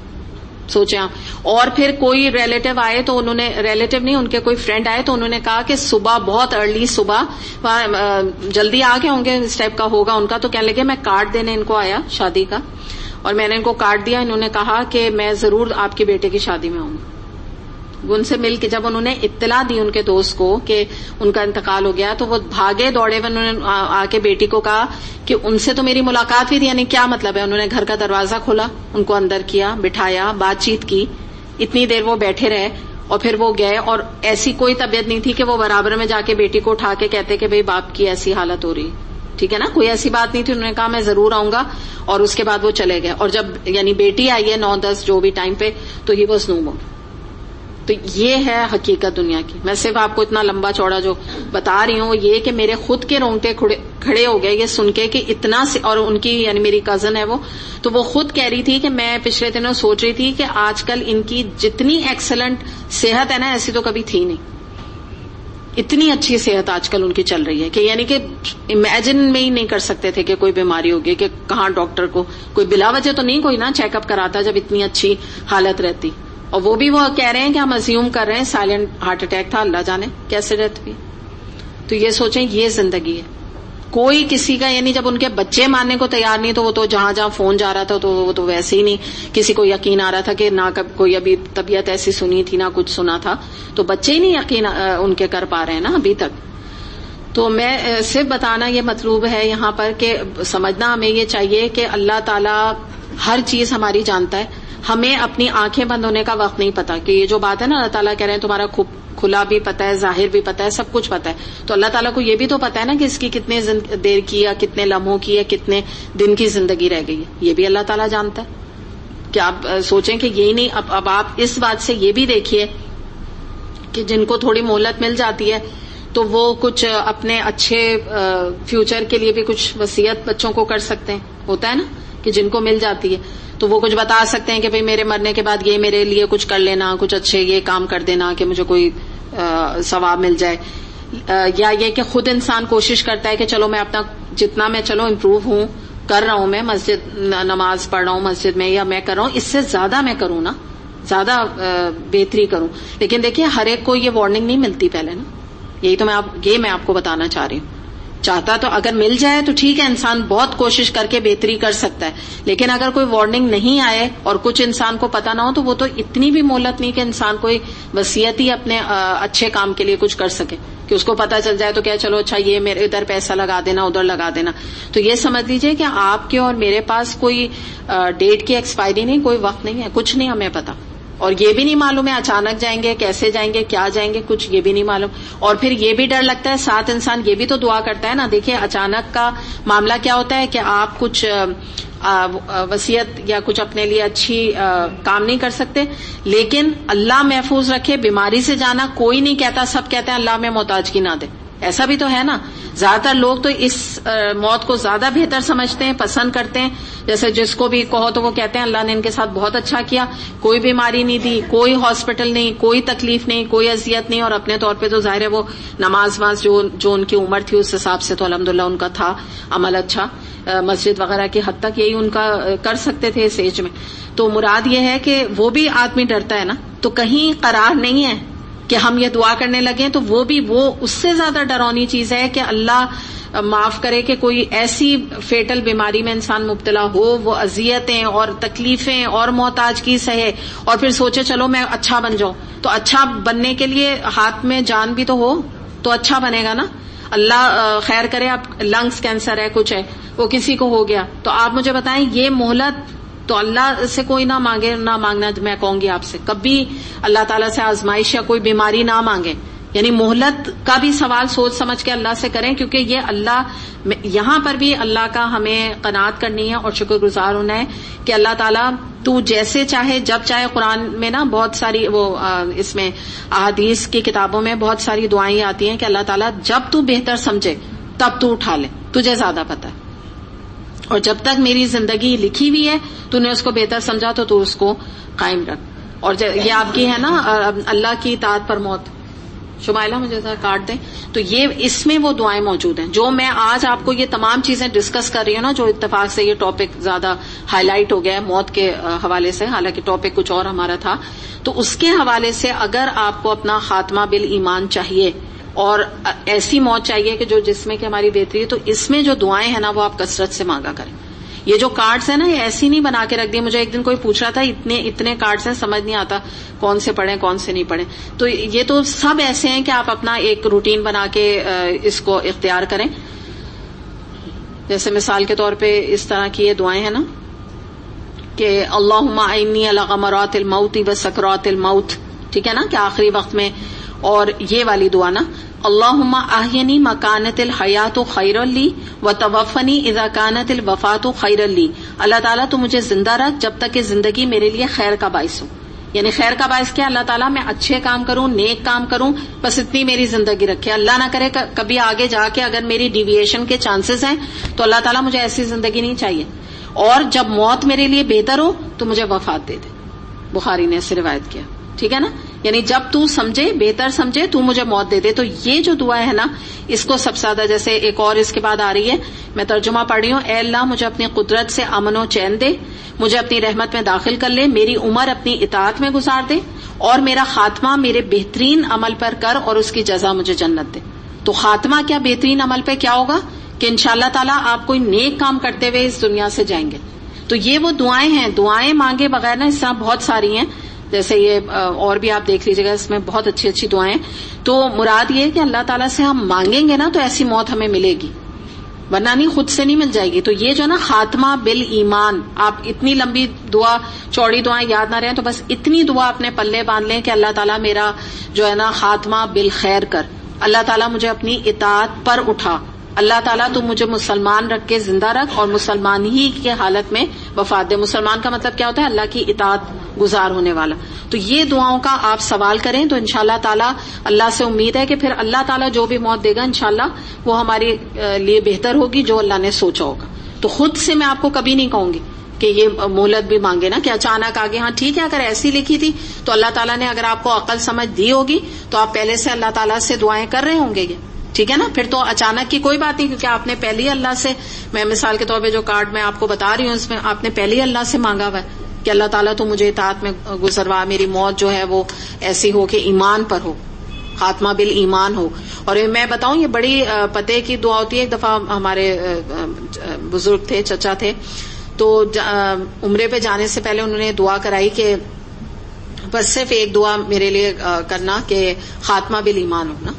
سوچیں آپ. اور پھر کوئی ریلیٹو آئے تو انہوں نے، ریلیٹو نہیں ان کے کوئی فرینڈ آئے تو انہوں نے کہا کہ صبح بہت ارلی صبح جلدی آ گئے ہوں گے، اس ٹائپ کا ہوگا ان کا. تو کہنے لگے میں کارڈ دینے ان کو آیا شادی کا، اور میں نے ان کو کارڈ دیا. انہوں نے کہا کہ میں ضرور آپ کے بیٹے کی شادی میں آؤں گا. ان سے مل کے جب انہوں نے اطلاع دی ان کے دوست کو کہ ان کا انتقال ہو گیا، تو وہ بھاگے دوڑے ہوئے، انہوں نے آ کے بیٹی کو کہا کہ ان سے تو میری ملاقات ہوئی تھی. یعنی کیا مطلب ہے؟ انہوں نے گھر کا دروازہ کھولا، ان کو اندر کیا، بٹھایا، بات چیت کی، اتنی دیر وہ بیٹھے رہے اور پھر وہ گئے. اور ایسی کوئی طبیعت نہیں تھی کہ وہ برابر میں جا کے بیٹی کو اٹھا کے کہتے کہ بھئی باپ کی ایسی حالت ہو رہی، ٹھیک ہے نا، کوئی ایسی بات نہیں تھی. انہوں نے کہا میں ضرور آؤں گا، اور اس کے بعد وہ چلے گئے. اور جب یعنی بیٹی آئی ہے 9-10 جو بھی ٹائم پہ، تو ہی واز نو مور. تو یہ ہے حقیقت دنیا کی. میں صرف آپ کو اتنا لمبا چوڑا جو بتا رہی ہوں یہ کہ میرے خود کے رونگٹے کھڑے ہو گئے یہ سن کے کہ اتنا، اور ان کی یعنی میری کزن ہے وہ، تو وہ خود کہہ رہی تھی کہ میں پچھلے دنوں سوچ رہی تھی کہ آج کل ان کی جتنی ایکسلنٹ صحت ہے نا، ایسی تو کبھی تھی نہیں. اتنی اچھی صحت آج کل ان کی چل رہی ہے کہ یعنی کہ امیجن میں ہی نہیں کر سکتے تھے کہ کوئی بیماری ہوگی، کہ کہاں ڈاکٹر کو کوئی بلا وجہ تو نہیں کوئی نا چیک اپ کراتا جب اتنی اچھی حالت رہتی. اور وہ بھی وہ کہہ رہے ہیں کہ ہم اسیوم کر رہے ہیں سائلنٹ ہارٹ اٹیک تھا، اللہ جانے کیسے ڈیتھ ہوئی. تو یہ سوچیں یہ زندگی ہے. کوئی کسی کا یعنی جب ان کے بچے ماننے کو تیار نہیں، تو وہ تو جہاں جہاں فون جا رہا تھا تو وہ تو ویسے ہی نہیں کسی کو یقین آ رہا تھا کہ نہ کوئی ابھی طبیعت ایسی سنی تھی نہ کچھ سنا تھا. تو بچے ہی نہیں یقین ان کے کر پا رہے ہیں نا ابھی تک. تو میں صرف بتانا یہ مطلوب ہے یہاں پر کہ سمجھنا ہمیں یہ چاہیے کہ اللہ تعالیٰ ہر چیز ہماری جانتا ہے. ہمیں اپنی آنکھیں بند ہونے کا وقت نہیں پتا کہ یہ جو بات ہے نا اللہ تعالیٰ کہہ رہے ہیں تمہارا کھلا بھی پتا ہے, ظاہر بھی پتا ہے, سب کچھ پتا ہے. تو اللہ تعالیٰ کو یہ بھی تو پتا ہے نا کہ اس کی کتنے دیر کی یا کتنے لمحوں کی یا کتنے دن کی زندگی رہ گئی ہے, یہ بھی اللہ تعالیٰ جانتا ہے. کہ آپ سوچیں کہ یہی نہیں, اب آپ اس بات سے یہ بھی دیکھیے کہ جن کو تھوڑی مہلت مل جاتی ہے تو وہ کچھ اپنے اچھے فیوچر کے لیے بھی کچھ وصیت بچوں کو کر سکتے ہیں. ہوتا ہے نا کہ جن کو مل جاتی ہے تو وہ کچھ بتا سکتے ہیں کہ بھئی میرے مرنے کے بعد یہ میرے لیے کچھ کر لینا, کچھ اچھے یہ کام کر دینا کہ مجھے کوئی ثواب مل جائے. یا یہ کہ خود انسان کوشش کرتا ہے کہ چلو میں اپنا جتنا میں چلو امپروو ہوں, کر رہا ہوں, میں مسجد نماز پڑھ رہا ہوں مسجد میں, یا میں کر رہا ہوں, اس سے زیادہ میں کروں نا, زیادہ بہتری کروں. لیکن دیکھیے ہر ایک کو یہ وارننگ نہیں ملتی پہلے نا, یہی تو میں آپ کو بتانا چاہ رہی ہوں. چاہتا تو اگر مل جائے تو ٹھیک ہے, انسان بہت کوشش کر کے بہتری کر سکتا ہے, لیکن اگر کوئی وارننگ نہیں آئے اور کچھ انسان کو پتا نہ ہو تو وہ تو اتنی بھی مہلت نہیں کہ انسان کوئی وصیت ہی اپنے اچھے کام کے لیے کچھ کر سکے, کہ اس کو پتا چل جائے تو کیا چلو اچھا یہ میرے ادھر پیسہ لگا دینا, ادھر لگا دینا. تو یہ سمجھ لیجئے کہ آپ کے اور میرے پاس کوئی ڈیٹ کی ایکسپائری نہیں, کوئی وقت نہیں ہے, کچھ نہیں ہمیں پتا. اور یہ بھی نہیں معلوم ہے اچانک جائیں گے, کیسے جائیں گے, کیا جائیں گے, کچھ یہ بھی نہیں معلوم. اور پھر یہ بھی ڈر لگتا ہے, ساتھ انسان یہ بھی تو دعا کرتا ہے نا. دیکھیے اچانک کا معاملہ کیا ہوتا ہے کہ آپ کچھ وصیت یا کچھ اپنے لیے اچھی کام نہیں کر سکتے, لیکن اللہ محفوظ رکھے, بیماری سے جانا کوئی نہیں کہتا, سب کہتے ہیں اللہ میں محتاج کی نہ دے. ایسا بھی تو ہے نا, زیادہ تر لوگ تو اس موت کو زیادہ بہتر سمجھتے ہیں, پسند کرتے ہیں. جیسے جس کو بھی کہو تو وہ کہتے ہیں اللہ نے ان کے ساتھ بہت اچھا کیا, کوئی بیماری نہیں دی, کوئی ہاسپٹل نہیں, کوئی تکلیف نہیں, کوئی اذیت نہیں. اور اپنے طور پہ تو ظاہر ہے وہ نماز جو ان کی عمر تھی اس حساب سے تو الحمدللہ ان کا تھا عمل اچھا, مسجد وغیرہ کی حد تک یہی ان کا کر سکتے تھے اس ایج میں. تو مراد یہ ہے کہ وہ بھی آدمی ڈرتا ہے نا, تو کہیں قرار نہیں ہے کہ ہم یہ دعا کرنے لگیں تو وہ اس سے زیادہ ڈراؤنی چیز ہے کہ اللہ معاف کرے کہ کوئی ایسی فیٹل بیماری میں انسان مبتلا ہو, وہ اذیتیں اور تکلیفیں اور محتاج کی سہے, اور پھر سوچے چلو میں اچھا بن جاؤں. تو اچھا بننے کے لیے ہاتھ میں جان بھی تو ہو تو اچھا بنے گا نا. اللہ خیر کرے, اب لنگس کینسر ہے, کچھ ہے, وہ کسی کو ہو گیا, تو آپ مجھے بتائیں یہ مہلت تو اللہ سے کوئی نہ مانگے, نہ مانگنا. میں کہوں گی آپ سے کبھی اللہ تعالیٰ سے آزمائش یا کوئی بیماری نہ مانگے, یعنی مہلت کا بھی سوال سوچ سمجھ کے اللہ سے کریں, کیونکہ یہ اللہ یہاں پر بھی اللہ کا ہمیں قناعت کرنی ہے اور شکر گزار ہونا ہے کہ اللہ تعالیٰ تو جیسے چاہے جب چاہے. قرآن میں نا بہت ساری وہ اس میں احادیث کی کتابوں میں بہت ساری دعائیں آتی ہیں کہ اللہ تعالیٰ جب تو بہتر سمجھے تب تو اٹھا لے, تجھے زیادہ پتہ ہے, اور جب تک میری زندگی لکھی ہوئی ہے تو نے اس کو بہتر سمجھا تو اس کو قائم رکھ. اور یہ آپ کی ہے نا اللہ کی اطاعت پر موت. شمائلہ مجھے ذرا کاٹ دیں. تو یہ اس میں وہ دعائیں موجود ہیں جو میں آج آپ کو یہ تمام چیزیں ڈسکس کر رہی ہوں نا, جو اتفاق سے یہ ٹاپک زیادہ ہائی لائٹ ہو گیا ہے موت کے حوالے سے, حالانکہ ٹاپک کچھ اور ہمارا تھا. تو اس کے حوالے سے اگر آپ کو اپنا خاتمہ بالایمان چاہیے اور ایسی موت چاہیے کہ جو جس میں کہ ہماری بہتری ہے, تو اس میں جو دعائیں ہیں نا وہ آپ کثرت سے مانگا کریں. یہ جو کارڈز ہیں نا یہ ایسی نہیں بنا کے رکھ دیے. مجھے ایک دن کوئی پوچھ رہا تھا اتنے کارڈز ہیں, سمجھ نہیں آتا کون سے پڑھیں کون سے نہیں پڑھیں. تو یہ تو سب ایسے ہیں کہ آپ اپنا ایک روٹین بنا کے اس کو اختیار کریں. جیسے مثال کے طور پہ اس طرح کی یہ دعائیں ہیں نا کہ اللہم اعنی علی غمرات الموت وسکرات الموت, ٹھیک ہے نا, کہ آخری وقت میں. اور یہ والی دعا نا اللہم احینی مکانت الحیات خیر لی وتوفنی اذا کانت الوفات خیر لی. اللہ تعالیٰ تو مجھے زندہ رکھ جب تک کہ زندگی میرے لیے خیر کا باعث ہو. یعنی خیر کا باعث کیا, اللہ تعالیٰ میں اچھے کام کروں, نیک کام کروں, بس اتنی میری زندگی رکھے. اللہ نہ کرے کبھی آگے جا کے اگر میری ڈیویشن کے چانسز ہیں تو اللہ تعالیٰ مجھے ایسی زندگی نہیں چاہیے. اور جب موت میرے لیے بہتر ہو تو مجھے وفات دے دے. بخاری نے ایسے روایت کیا, ٹھیک ہے نا. یعنی جب تو سمجھے بہتر سمجھے تو مجھے موت دے دے. تو یہ جو دعا ہے نا اس کو سب سے زیادہ, جیسے ایک اور اس کے بعد آ رہی ہے, میں ترجمہ پڑھ رہی ہوں. اے اللہ مجھے اپنی قدرت سے امن و چین دے, مجھے اپنی رحمت میں داخل کر لے, میری عمر اپنی اطاعت میں گزار دے, اور میرا خاتمہ میرے بہترین عمل پر کر اور اس کی جزا مجھے جنت دے. تو خاتمہ کیا بہترین عمل پہ کیا ہوگا کہ انشاءاللہ تعالیٰ آپ کوئی نیک کام کرتے ہوئے اس دنیا سے جائیں گے. تو یہ وہ دعائیں ہیں, دعائیں مانگے بغیر نا اس طرح بہت ساری ہیں, جیسے یہ اور بھی آپ دیکھ لیجیے گا, اس میں بہت اچھی اچھی دعائیں. تو مراد یہ ہے کہ اللہ تعالیٰ سے ہم مانگیں گے نا تو ایسی موت ہمیں ملے گی. ورنہ نہیں خود سے نہیں مل جائے گی. تو یہ جو نا خاتمہ بال ایمان، آپ اتنی لمبی دعا چوڑی دعائیں یاد نہ رہیں تو بس اتنی دعا اپنے پلے باندھ لیں کہ اللہ تعالیٰ میرا جو ہے نا خاتمہ بالخیر کر، اللہ تعالیٰ مجھے اپنی اطاعت پر اٹھا، اللہ تعالیٰ تو مجھے مسلمان رکھ کے زندہ رکھ اور مسلمان ہی کی حالت میں وفات دے. مسلمان کا مطلب کیا ہوتا ہے؟ اللہ کی اطاعت گزار ہونے والا. تو یہ دعاؤں کا آپ سوال کریں تو انشاءاللہ تعالیٰ اللہ سے امید ہے کہ پھر اللہ تعالیٰ جو بھی موت دے گا انشاءاللہ وہ ہمارے لیے بہتر ہوگی جو اللہ نے سوچا ہوگا. تو خود سے میں آپ کو کبھی نہیں کہوں گی کہ یہ مہلت بھی مانگے نا کہ اچانک آگے. ہاں ٹھیک ہے، اگر ایسی لکھی تھی تو اللہ تعالیٰ نے اگر آپ کو عقل سمجھ دی ہوگی تو آپ پہلے سے اللہ تعالیٰ سے دعائیں کر رہے ہوں گے، ٹھیک ہے نا. پھر تو اچانک کی کوئی بات نہیں، کیونکہ آپ نے پہلے ہی اللہ سے، میں مثال کے طور پہ جو کارڈ میں آپ کو بتا رہی ہوں اس میں آپ نے پہلے ہی اللہ سے مانگا ہوا ہے کہ اللہ تعالیٰ تو مجھے اطاعت میں گزروا، میری موت جو ہے وہ ایسی ہو کہ ایمان پر ہو، خاتمہ بال ایمان ہو. اور میں بتاؤں یہ بڑی پتے کی دعا ہوتی ہے. ایک دفعہ ہمارے بزرگ تھے، چچا تھے، تو عمرے پہ جانے سے پہلے انہوں نے دعا کرائی کہ بس صرف ایک دعا میرے لیے کرنا کہ خاتمہ بال ایمان ہو نا.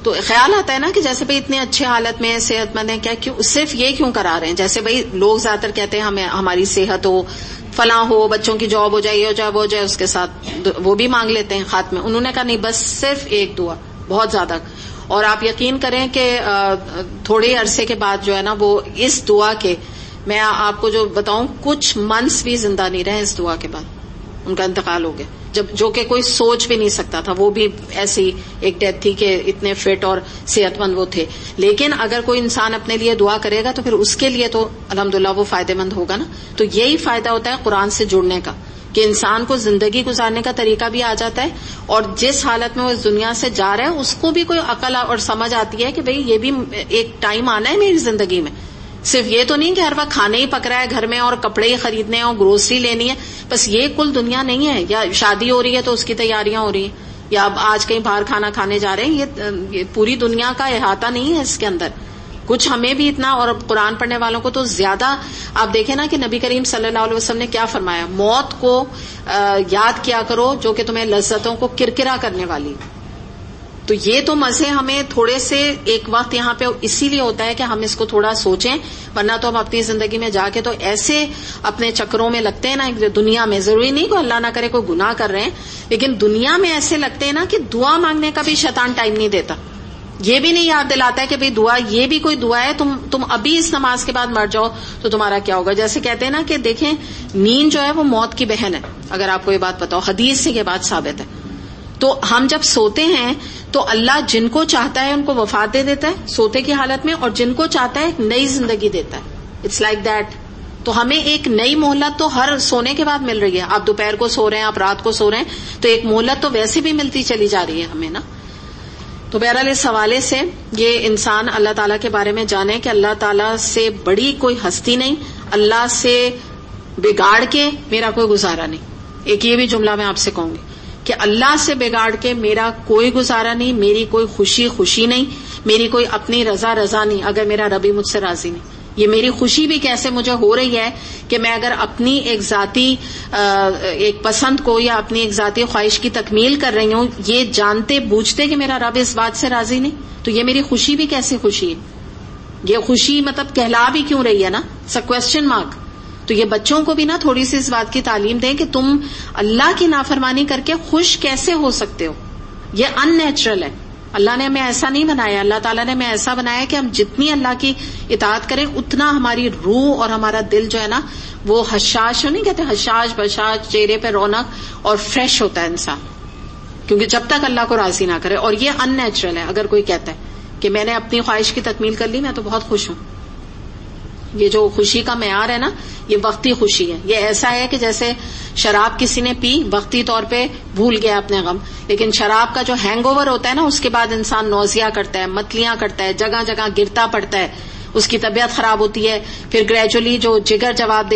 تو خیال آتا ہے نا کہ جیسے بھائی اتنے اچھے حالت میں صحت مند ہیں، کیا کیوں صرف یہ کیوں کرا رہے ہیں؟ جیسے بھائی لوگ زیادہ تر کہتے ہیں ہمیں ہماری صحت ہو، فلاں ہو، بچوں کی جاب ہو جائے، یہ ہو جائے، وہ ہو جائے، اس کے ساتھ وہ بھی مانگ لیتے ہیں خاتمے. انہوں نے کہا نہیں، بس صرف ایک دعا، بہت زیادہ. اور آپ یقین کریں کہ تھوڑے عرصے کے بعد جو ہے نا وہ اس دعا کے، میں آپ کو جو بتاؤں، کچھ منتھس بھی زندہ نہیں رہے اس دعا کے بعد، ان کا انتقال ہو گیا. جو کہ کوئی سوچ بھی نہیں سکتا تھا. وہ بھی ایسی ایک ڈیتھ تھی کہ اتنے فٹ اور صحت مند وہ تھے. لیکن اگر کوئی انسان اپنے لیے دعا کرے گا تو پھر اس کے لیے تو الحمدللہ وہ فائدہ مند ہوگا نا. تو یہی فائدہ ہوتا ہے قرآن سے جڑنے کا کہ انسان کو زندگی گزارنے کا طریقہ بھی آ جاتا ہے، اور جس حالت میں وہ اس دنیا سے جا رہا ہے اس کو بھی کوئی عقل اور سمجھ آتی ہے کہ بھئی یہ بھی ایک ٹائم آنا ہے میری زندگی میں. صرف یہ تو نہیں کہ ہر وقت کھانے ہی پک رہا ہے گھر میں اور کپڑے ہی خریدنے ہیں اور گروسری لینی ہے، بس یہ کل دنیا نہیں ہے. یا شادی ہو رہی ہے تو اس کی تیاریاں ہو رہی ہیں، یا اب آج کہیں باہر کھانا کھانے جا رہے ہیں، یہ پوری دنیا کا احاطہ نہیں ہے اس کے اندر. کچھ ہمیں بھی اتنا، اور قرآن پڑھنے والوں کو تو زیادہ. آپ دیکھیں نا کہ نبی کریم صلی اللہ علیہ وسلم نے کیا فرمایا، موت کو یاد کیا کرو جو کہ تمہیں لذتوں کو کرکرا کرنے والی. تو یہ تو مزے ہمیں تھوڑے سے ایک وقت یہاں پہ اسی لیے ہوتا ہے کہ ہم اس کو تھوڑا سوچیں، ورنہ تو ہم اپنی زندگی میں جا کے تو ایسے اپنے چکروں میں لگتے ہیں نا دنیا میں. ضروری نہیں کہ اللہ نہ کرے کوئی گناہ کر رہے ہیں، لیکن دنیا میں ایسے لگتے ہیں نا کہ دعا مانگنے کا بھی شیطان ٹائم نہیں دیتا. یہ بھی نہیں یاد دلاتا ہے کہ بھئی دعا، یہ بھی کوئی دعا ہے، تم ابھی اس نماز کے بعد مر جاؤ تو تمہارا کیا ہوگا. جیسے کہتے ہیں نا کہ دیکھیں نیند جو ہے وہ موت کی بہن ہے. اگر آپ کو یہ بات بتاؤ، حدیث سے یہ بات ثابت ہے. تو ہم جب سوتے ہیں تو اللہ جن کو چاہتا ہے ان کو وفات دے دیتا ہے سوتے کی حالت میں، اور جن کو چاہتا ہے ایک نئی زندگی دیتا ہے. It's like that. تو ہمیں ایک نئی مہلت تو ہر سونے کے بعد مل رہی ہے. آپ دوپہر کو سو رہے ہیں، آپ رات کو سو رہے ہیں، تو ایک مہلت تو ویسے بھی ملتی چلی جا رہی ہے ہمیں نا. تو بہرحال اس حوالے سے یہ انسان اللہ تعالیٰ کے بارے میں جانے کہ اللہ تعالیٰ سے بڑی کوئی ہستی نہیں، اللہ سے بگاڑ کے میرا کوئی گزارا نہیں. ایک یہ بھی جملہ میں آپ سے کہوں گی کہ اللہ سے بگاڑ کے میرا کوئی گزارا نہیں، میری کوئی خوشی نہیں، میری کوئی اپنی رضا نہیں اگر میرا ربی مجھ سے راضی نہیں. یہ میری خوشی بھی کیسے مجھے ہو رہی ہے کہ میں اگر اپنی ایک ذاتی ایک پسند کو یا اپنی ایک ذاتی خواہش کی تکمیل کر رہی ہوں، یہ جانتے بوجھتے کہ میرا رب اس بات سے راضی نہیں، تو یہ میری خوشی بھی کیسی خوشی ہے. یہ خوشی مطلب کہلا بھی کیوں رہی ہے نا، کوسچن مارک. تو یہ بچوں کو بھی نا تھوڑی سی اس بات کی تعلیم دیں کہ تم اللہ کی نافرمانی کر کے خوش کیسے ہو سکتے ہو. یہ ان نیچرل ہے. اللہ نے ہمیں ایسا نہیں بنایا. اللہ تعالیٰ نے ہمیں ایسا بنایا کہ ہم جتنی اللہ کی اطاعت کریں اتنا ہماری روح اور ہمارا دل جو ہے نا وہ حشاش، نہیں کہتے حشاش بشاش، چہرے پہ رونق اور فریش ہوتا ہے انسان، کیونکہ جب تک اللہ کو راضی نہ کرے. اور یہ ان نیچرل ہے. اگر کوئی کہتا ہے کہ میں نے اپنی خواہش کی تکمیل کر لی، میں تو بہت خوش ہوں. یہ جو خوشی کا معیار ہے نا یہ وقتی خوشی ہے. یہ ایسا ہے کہ جیسے شراب کسی نے پی، وقتی طور پہ بھول گیا اپنے غم، لیکن شراب کا جو ہینگ اوور ہوتا ہے نا اس کے بعد انسان نوزیا کرتا ہے، متلیاں کرتا ہے، جگہ جگہ گرتا پڑتا ہے، اس کی طبیعت خراب ہوتی ہے، پھر گریجولی جو جگر جواب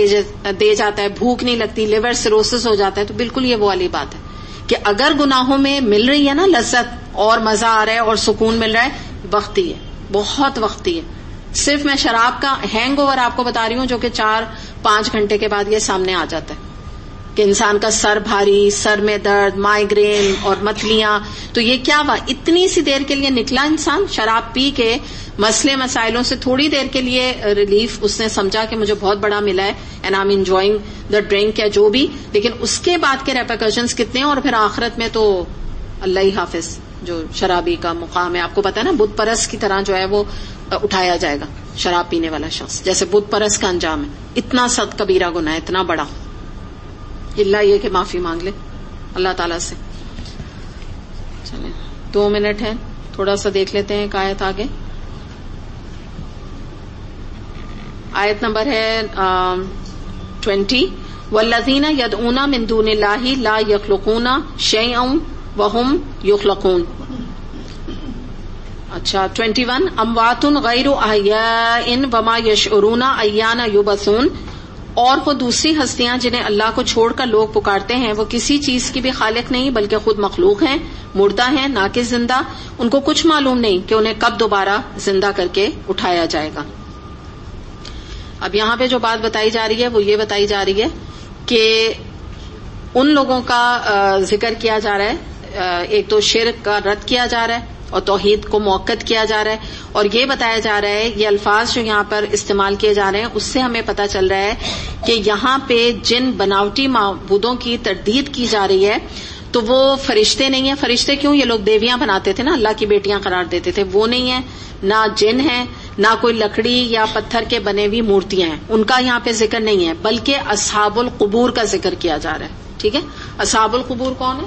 دے جاتا ہے، بھوک نہیں لگتی، لیور سیروسس ہو جاتا ہے. تو بالکل یہ وہ والی بات ہے کہ اگر گناہوں میں مل رہی ہے نا لذت اور مزہ آ رہا ہے اور سکون مل رہا ہے، وقتی ہے، بہت وقتی ہے. صرف میں شراب کا ہینگ اوور آپ کو بتا رہی ہوں جو کہ 4-5 گھنٹے کے بعد یہ سامنے آ جاتا ہے. کہ انسان کا سر بھاری، سر میں درد، مائیگرین اور متلیاں. تو یہ کیا ہوا؟ اتنی سی دیر کے لیے نکلا انسان شراب پی کے مسئلے مسائلوں سے تھوڑی دیر کے لیے ریلیف اس نے سمجھا کہ مجھے بہت بڑا ملا ہے and I am enjoying the drink یا جو بھی، لیکن اس کے بعد کے ریپرکشنز کتنے ہیں. اور پھر آخرت میں تو اللہ ہی حافظ، جو شرابی کا مقام ہے آپ کو پتا ہے نا، بت پرست کی طرح جو ہے وہ اٹھایا جائے گا شراب پینے والا شخص، جیسے بت پرست کا انجام ہے. اتنا سخت کبیرہ گناہ ہے، اتنا بڑا، اللہ یہ کہ معافی مانگ لے اللہ تعالیٰ سے. چلیں 2 منٹ ہے، تھوڑا سا دیکھ لیتے ہیں ایک آیت آگے. آیت نمبر ہے 20. والذین یدعون من دون اللہ لا یخلقون شیئا وہم یخلقون. اچھا 21. اموات غیر احیاء وما یشعرون ایان یبعثون. اور وہ دوسری ہستیاں جنہیں اللہ کو چھوڑ کر لوگ پکارتے ہیں وہ کسی چیز کی بھی خالق نہیں بلکہ خود مخلوق ہیں، مردہ ہیں نہ کہ زندہ. ان کو کچھ معلوم نہیں کہ انہیں کب دوبارہ زندہ کر کے اٹھایا جائے گا. اب یہاں پہ جو بات بتائی جا رہی ہے وہ یہ بتائی جا رہی ہے کہ ان لوگوں کا ذکر کیا جا رہا ہے، ایک تو شرک کا رد کیا جا رہا ہے اور توحید کو موقت کیا جا رہا ہے، اور یہ بتایا جا رہا ہے، یہ الفاظ جو یہاں پر استعمال کیے جا رہے ہیں اس سے ہمیں پتہ چل رہا ہے کہ یہاں پہ جن بناوٹی معبودوں کی تردید کی جا رہی ہے تو وہ فرشتے نہیں ہیں. فرشتے کیوں؟ یہ لوگ دیویاں بناتے تھے نا، اللہ کی بیٹیاں قرار دیتے تھے، وہ نہیں ہیں. نہ جن ہیں، نہ کوئی لکڑی یا پتھر کے بنے ہوئی مورتیاں ہیں، ان کا یہاں پہ ذکر نہیں ہے، بلکہ اصحاب القبور کا ذکر کیا جا رہا ہے. ٹھیک ہے، اصحاب القبور کون ہے؟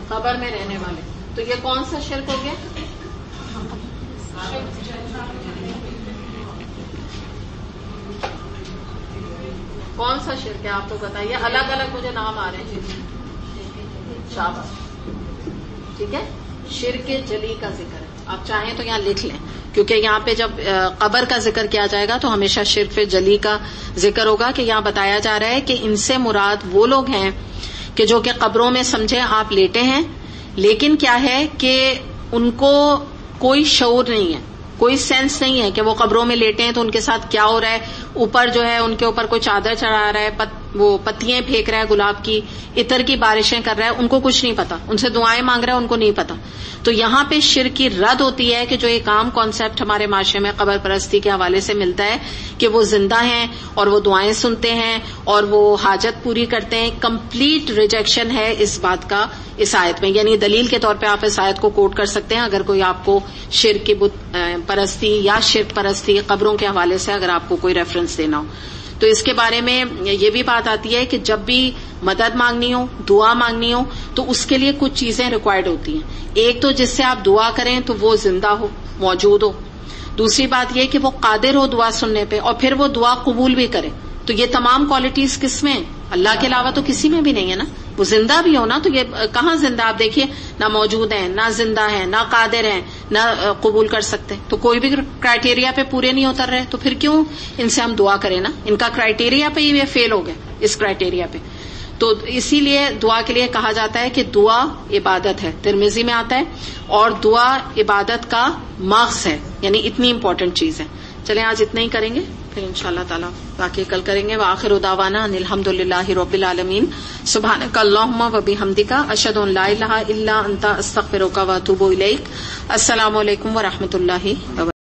قبر میں رہنے والے. تو یہ کون سا شرک ہو گیا؟ کون سا شرک ہے آپ کو بتائیے؟ الگ الگ مجھے نام آ رہے ہیں. شاباش، ٹھیک ہے. شرک جلی کا ذکر ہے، آپ چاہیں تو یہاں لکھ لیں، کیونکہ یہاں پہ جب قبر کا ذکر کیا جائے گا تو ہمیشہ شرک جلی کا ذکر ہوگا. کہ یہاں بتایا جا رہا ہے کہ ان سے مراد وہ لوگ ہیں کہ جو کہ قبروں میں سمجھے آپ لیٹے ہیں، لیکن کیا ہے کہ ان کو کوئی شعور نہیں ہے، کوئی سینس نہیں ہے کہ وہ قبروں میں لیٹے ہیں تو ان کے ساتھ کیا ہو رہا ہے. اوپر جو ہے ان کے اوپر کوئی چادر چڑھا رہا ہے، وہ پتیاں پھینک رہا ہے گلاب کی، عطر کی بارشیں کر رہا ہے، ان کو کچھ نہیں پتا. ان سے دعائیں مانگ رہا ہے، ان کو نہیں پتا. تو یہاں پہ شرک کی رد ہوتی ہے کہ جو ایک عام کانسیپٹ ہمارے معاشرے میں قبر پرستی کے حوالے سے ملتا ہے کہ وہ زندہ ہیں اور وہ دعائیں سنتے ہیں اور وہ حاجت پوری کرتے ہیں. کمپلیٹ ریجیکشن ہے اس بات کا اس آیت میں. یعنی دلیل کے طور پہ آپ اس آیت کو کوٹ کر سکتے ہیں اگر کوئی آپ کو شرک کی بت پرستی یا شرک پرستی قبروں کے حوالے سے اگر آپ کو کوئی ریفرنس دینا ہو. تو اس کے بارے میں یہ بھی بات آتی ہے کہ جب بھی مدد مانگنی ہو، دعا مانگنی ہو، تو اس کے لیے کچھ چیزیں ریکوائرڈ ہوتی ہیں. ایک تو جس سے آپ دعا کریں تو وہ زندہ ہو، موجود ہو. دوسری بات یہ کہ وہ قادر ہو دعا سننے پہ، اور پھر وہ دعا قبول بھی کرے. تو یہ تمام کوالٹیز کس میں ہیں؟ اللہ کے علاوہ تو کسی میں بھی نہیں ہے نا. وہ زندہ بھی ہو نا، تو یہ کہاں زندہ؟ آپ دیکھیے نہ موجود ہیں، نہ زندہ ہیں، نہ قادر ہیں، نہ قبول کر سکتے. تو کوئی بھی کرائٹیریا پہ پورے نہیں اتر رہے، تو پھر کیوں ان سے ہم دعا کریں نا؟ ان کا کرائٹیریا پہ ہی فیل ہو گئے، اس کرائٹیریا پہ. تو اسی لیے دعا کے لیے کہا جاتا ہے کہ دعا عبادت ہے، ترمذی میں آتا ہے، اور دعا عبادت کا مغز ہے، یعنی اتنی امپورٹنٹ چیز ہے. چلیں آج اتنا ہی کریں گے، پھر انشاءاللہ تعالی باقی کل کریں گے. وآخر دعوانا ان الحمدللہ رب العالمین. سبحانک اللہم و بحمدک، اشہد ان لا الہ الا انت، استغفرک و اتوب الیک. السلام علیکم و رحمۃ اللہ وبرکاتہ.